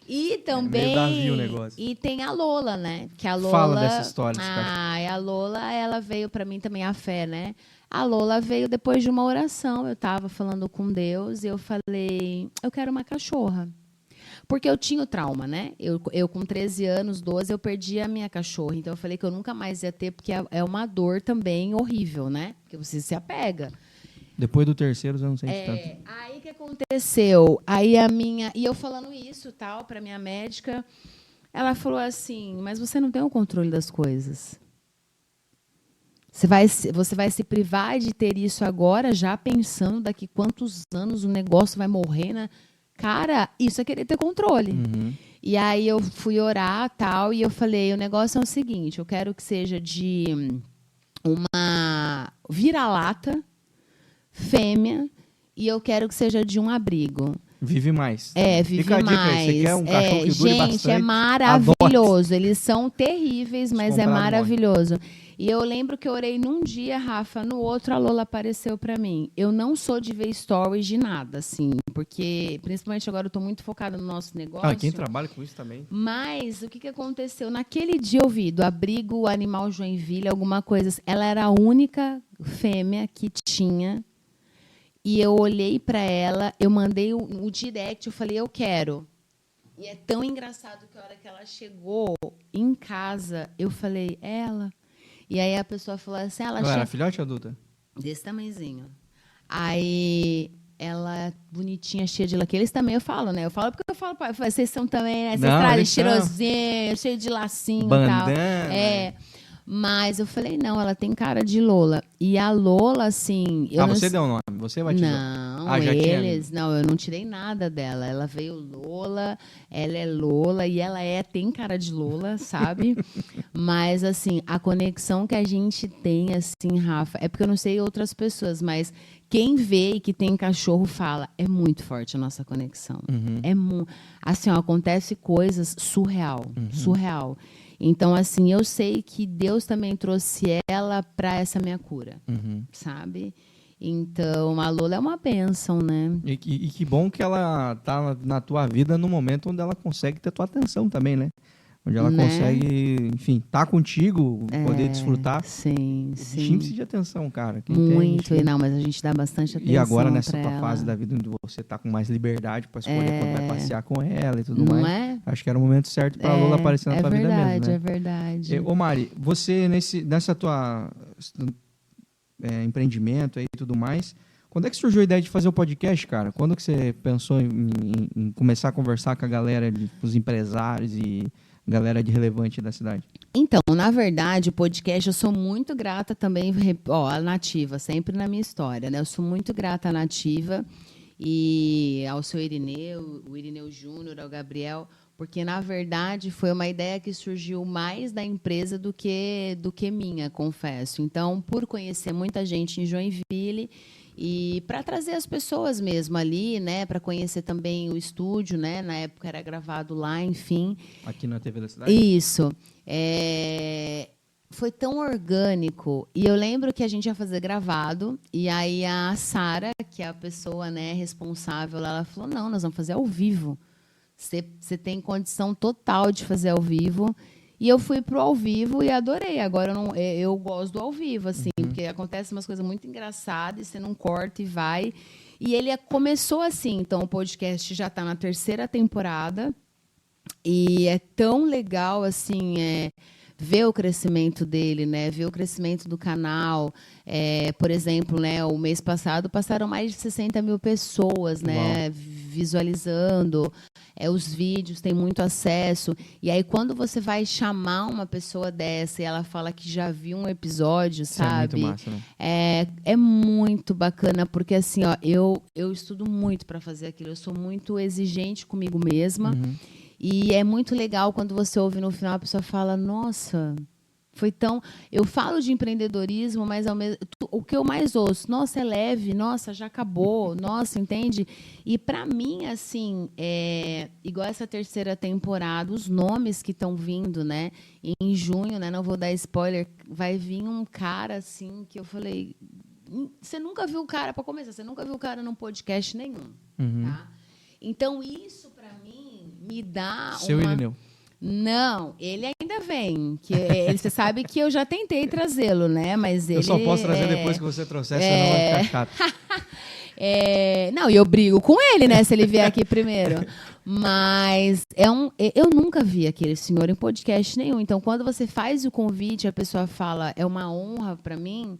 E também... Davi o negócio. E tem a Lola, né? Que a Lola... Fala dessa história. A Lola, ela veio para mim também, a fé, né? A Lola veio depois de uma oração. Eu estava falando com Deus e eu falei, eu quero uma cachorra. Porque eu tinha o trauma, né? Eu com 13 anos, 12, eu perdi a minha cachorra. Então, eu falei que eu nunca mais ia ter, porque é uma dor também horrível, né? Porque você se apega. Depois do terceiro, eu não sei tanto. Aí, o que aconteceu? Aí, E eu falando isso, tal, para minha médica, ela falou assim, mas você não tem o controle das coisas. Você vai se privar de ter isso agora, já pensando daqui quantos anos o negócio vai morrer, né? Cara, isso é querer ter controle. E aí eu fui orar, tal, e eu falei, o negócio é o seguinte, eu quero que seja de uma vira-lata fêmea, e eu quero que seja de um abrigo. Vive mais. Vive Fica a dica mais. aí, você quer um cachorro que dure bastante? Gente, é maravilhoso. Adote. Eles são terríveis, mas é maravilhoso. E eu lembro que eu orei num dia, Rafa, no outro a Lola apareceu para mim. Eu não sou de ver stories de nada, assim, porque, principalmente agora, eu estou muito focada no nosso negócio. Quem trabalha com isso também. Mas o que aconteceu? Naquele dia eu vi do abrigo Animal Joinville, alguma coisa assim. Ela era a única fêmea que tinha. E eu olhei para ela, eu mandei o direct, eu falei, eu quero. E é tão engraçado que a hora que ela chegou em casa, eu falei, ela. E aí a pessoa falou assim, ela era filhote adulta? Desse tamanhozinho. Aí ela, bonitinha, cheia de laqueles, eles também eu falo, né? Eu falo porque eu falo, vocês são também, né? Vocês trazem cheirosinho, cheio de lacinho e tal. Mas eu falei, não, ela tem cara de Lola. E a Lola, assim... você deu o nome, você batizou. Não, eles... Não, eu não tirei nada dela. Ela veio Lola, ela é Lola, e ela tem cara de Lola, sabe? Mas, assim, a conexão que a gente tem, assim, Rafa... É porque eu não sei outras pessoas, mas quem vê e que tem cachorro fala, é muito forte a nossa conexão. Assim, acontece coisas surreal. Então, assim, eu sei que Deus também trouxe ela para essa minha cura, sabe? Então, a Lola é uma bênção, né? E que bom que ela tá na tua vida no momento onde ela consegue ter tua atenção também, né? onde ela consegue, enfim, tá contigo, poder desfrutar. Sim. Sim, precisa de atenção, cara. Muito, e não, mas a gente dá bastante atenção. E agora, nessa tua ela. fase da vida, onde você tá com mais liberdade para escolher quando vai passear com ela e tudo Não mais. Acho que era o momento certo pra Lola aparecer na tua vida mesmo, né? É verdade. Ô Mari, você nessa tua empreendimento aí e tudo mais, quando é que surgiu a ideia de fazer o podcast, cara? Quando que você pensou em começar a conversar com a galera, os empresários e galera de relevante da cidade? Então, na verdade, o podcast, eu sou muito grata também, à Nativa, sempre na minha história, né? Eu sou muito grata à Nativa e ao seu Irineu, o Irineu Júnior, ao Gabriel, porque, na verdade, foi uma ideia que surgiu mais da empresa do que minha, confesso. Então, por conhecer muita gente em Joinville e para trazer as pessoas mesmo ali, né, para conhecer também o estúdio, né, na época era gravado lá, enfim. Aqui na TV da cidade? Isso. Foi tão orgânico. E eu lembro que a gente ia fazer gravado, e aí a Sara, que é a pessoa, né, responsável, ela falou, não, nós vamos fazer ao vivo. Você tem condição total de fazer ao vivo. E eu fui pro ao vivo e adorei. Agora eu gosto do ao vivo, assim, porque acontecem umas coisas muito engraçadas, você não corta e vai. E ele começou assim, então o podcast já está na 3ª temporada. E é tão legal, assim, ver o crescimento dele, né? Ver o crescimento do canal. Por exemplo, né, o mês passado passaram mais de 60 mil pessoas, né, visualizando. Os vídeos têm muito acesso. E aí, quando você vai chamar uma pessoa dessa e ela fala que já viu um episódio, sabe? É muito massa, né? É muito bacana, porque assim, ó, eu estudo muito para fazer aquilo. Eu sou muito exigente comigo mesma. E é muito legal quando você ouve no final, a pessoa fala, nossa, foi tão... Eu falo de empreendedorismo, mas o que eu mais ouço, nossa, é leve, nossa, já acabou, nossa, entende? E para mim, assim, igual essa 3ª temporada, os nomes que estão vindo, né? Em junho, né? Não vou dar spoiler, vai vir um cara, assim, que eu falei... Você nunca viu o cara, para começar, você nunca viu o cara num podcast nenhum, tá? Então, isso, para mim, me dá Seu Irineu. Não, ele ainda vem. Você sabe que eu já tentei trazê-lo, né? Mas ele... Eu só posso trazer depois que você trouxer, senão vai ficar chato. Não, e eu brigo com ele, né? Se ele vier aqui primeiro. Mas eu nunca vi aquele senhor em podcast nenhum. Então, quando você faz o convite, a pessoa fala, é uma honra para mim...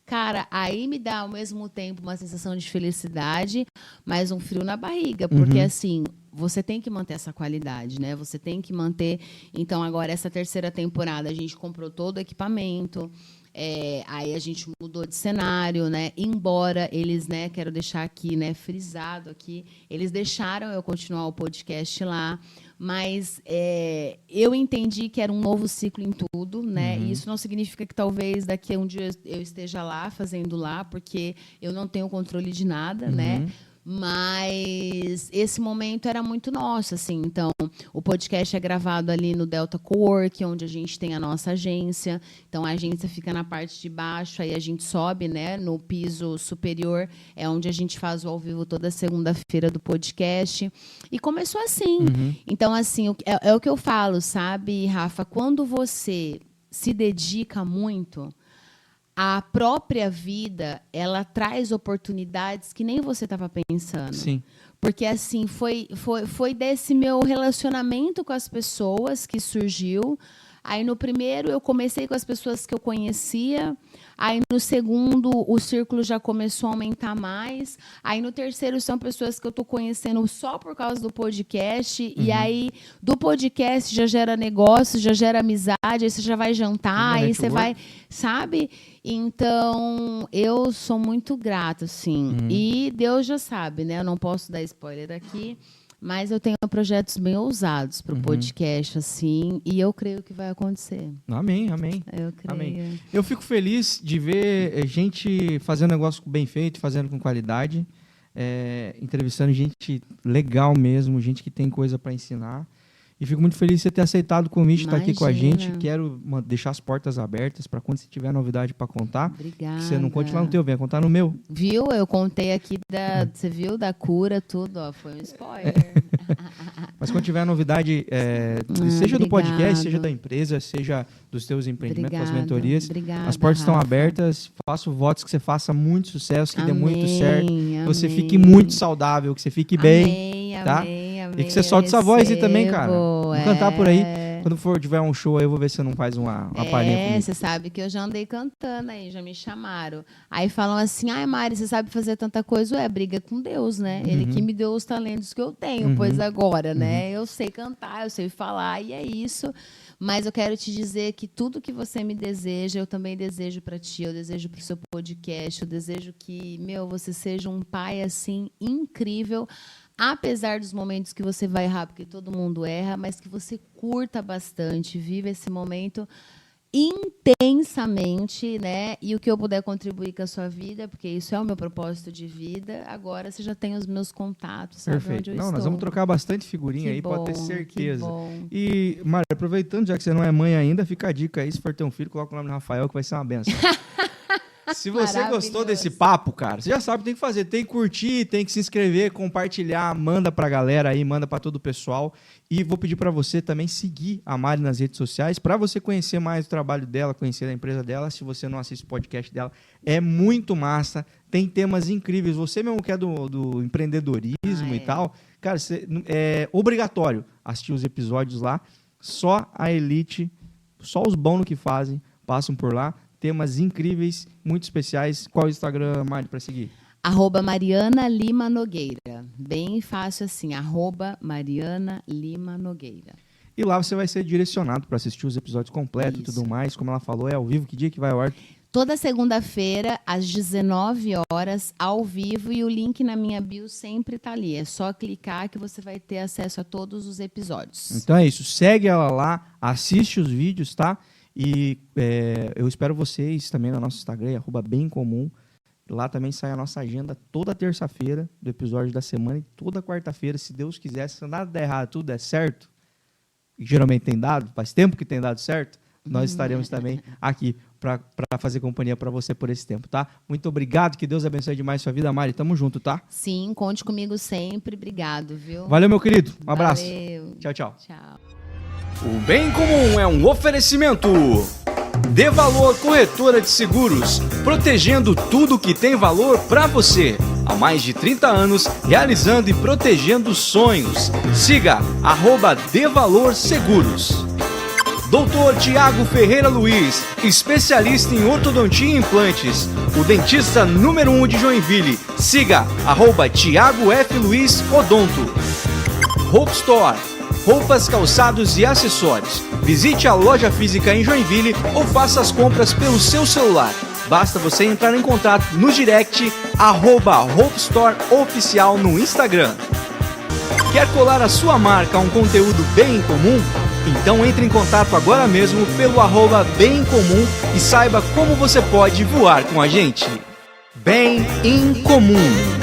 Cara, aí me dá ao mesmo tempo uma sensação de felicidade, mas um frio na barriga, porque assim, você tem que manter essa qualidade, né? Você tem que manter. Então, agora, essa 3ª temporada, a gente comprou todo o equipamento, aí a gente mudou de cenário, né? Embora eles, né, quero deixar aqui, né, frisado aqui, eles deixaram eu continuar o podcast lá. Mas eu entendi que era um novo ciclo em tudo, né? E isso não significa que talvez daqui a um dia eu esteja lá, fazendo lá, porque eu não tenho controle de nada, né? Mas esse momento era muito nosso, assim. Então, o podcast é gravado ali no Delta Cowork, onde a gente tem a nossa agência. Então, a agência fica na parte de baixo, aí a gente sobe, né, no piso superior, é onde a gente faz o ao vivo toda segunda-feira do podcast. E começou assim. Então, assim, é o que eu falo, sabe, Rafa? Quando você se dedica muito... A própria vida, ela traz oportunidades que nem você estava pensando. Sim. Porque, assim, foi desse meu relacionamento com as pessoas que surgiu. Aí, no primeiro, eu comecei com as pessoas que eu conhecia. Aí, no segundo, o círculo já começou a aumentar mais. Aí, no terceiro, são pessoas que eu estou conhecendo só por causa do podcast. E aí, do podcast, já gera negócio, já gera amizade. Aí, você já vai jantar, aí você vai... Sabe? Então, eu sou muito grata, assim. E Deus já sabe, né? Eu não posso dar spoiler aqui. Mas eu tenho projetos bem ousados para o podcast, assim, e eu creio que vai acontecer. Amém. Eu creio. Amém. Eu fico feliz de ver gente fazendo negócio bem feito, fazendo com qualidade, entrevistando gente legal mesmo, gente que tem coisa para ensinar. E fico muito feliz de você ter aceitado o convite de estar aqui com a gente. Quero deixar as portas abertas para quando você tiver novidade para contar. Obrigada. Que você não conte lá no teu, venha contar no meu. Viu? Eu contei aqui você viu da cura, tudo, ó, foi um spoiler. Mas quando tiver novidade, seja do podcast, seja da empresa, seja dos teus empreendimentos, das mentorias, as portas estão abertas. Faço votos que você faça muito sucesso, que dê muito certo, que você fique muito saudável, que você fique bem, tá? E que você solte essa voz aí também, cara. Vamos cantar por aí. Quando tiver um show aí, eu vou ver se você não faz uma palhinha comigo. Você sabe que eu já andei cantando aí, já me chamaram. Aí falam assim, ai Mari, você sabe fazer tanta coisa? Briga com Deus, né? Ele que me deu os talentos que eu tenho, pois agora, né? Eu sei cantar, eu sei falar, e é isso. Mas eu quero te dizer que tudo que você me deseja, eu também desejo para ti, eu desejo para o seu podcast, eu desejo que, você seja um pai, assim, incrível, apesar dos momentos que você vai errar, porque todo mundo erra, mas que você curta bastante, viva esse momento intensamente, né? E o que eu puder contribuir com a sua vida, porque isso é o meu propósito de vida, agora você já tem os meus contatos, sabe? Perfeito. Onde eu Nós estou. vamos trocar bastante figurinha Que aí, bom, pode ter certeza. que bom. E, Mari, aproveitando, já que você não é mãe ainda, fica a dica aí, se for ter um filho, coloca o nome do Rafael, que vai ser uma benção. Se você gostou desse papo, cara, você já sabe o que tem que fazer. Tem que curtir, tem que se inscrever, compartilhar, manda pra galera aí, manda pra todo o pessoal. E vou pedir pra você também seguir a Mari nas redes sociais, pra você conhecer mais o trabalho dela, conhecer a empresa dela. Se você não assiste o podcast dela, é muito massa. Tem temas incríveis. Você mesmo que é do empreendedorismo e tal, cara, é obrigatório assistir os episódios lá. Só a elite, só os bons no que fazem, passam por lá. Temas incríveis, muito especiais. Qual é o Instagram, Mari, para seguir? @Mariana Lima Nogueira. Bem fácil assim, @Mariana Lima Nogueira. E lá você vai ser direcionado para assistir os episódios completos e tudo mais. Como ela falou, é ao vivo. Que dia que vai ao ar? Toda segunda-feira, às 19 horas, ao vivo. E o link na minha bio sempre tá ali. É só clicar que você vai ter acesso a todos os episódios. Então é isso. Segue ela lá, assiste os vídeos, tá? E eu espero vocês também no nosso Instagram, @bemcomum. Lá também sai a nossa agenda toda terça-feira do episódio da semana e toda quarta-feira, se Deus quiser, se nada der errado, tudo der certo, e geralmente tem dado, faz tempo que tem dado certo, nós estaremos também aqui para fazer companhia para você por esse tempo, tá? Muito obrigado, que Deus abençoe demais sua vida, Mari. Tamo junto, tá? Sim, conte comigo sempre. Obrigado, viu? Valeu, meu querido. Um abraço. Valeu. Tchau, tchau. Tchau. O Bem Comum é um oferecimento. Dê Valor Corretora de Seguros, protegendo tudo que tem valor para você. Há mais de 30 anos, realizando e protegendo sonhos. Siga @DeValorSeguros. Dr. Tiago Ferreira Luiz, especialista em ortodontia e implantes. O dentista número 1 de Joinville. Siga @Tiago F. Luiz Odonto. Hope Store. Roupas, calçados e acessórios. Visite a loja física em Joinville ou faça as compras pelo seu celular. Basta você entrar em contato no direct @Hope Store Oficial no Instagram. Quer colar a sua marca a um conteúdo bem em comum? Então entre em contato agora mesmo pelo @Bem em Comum e saiba como você pode voar com a gente. Bem em Comum.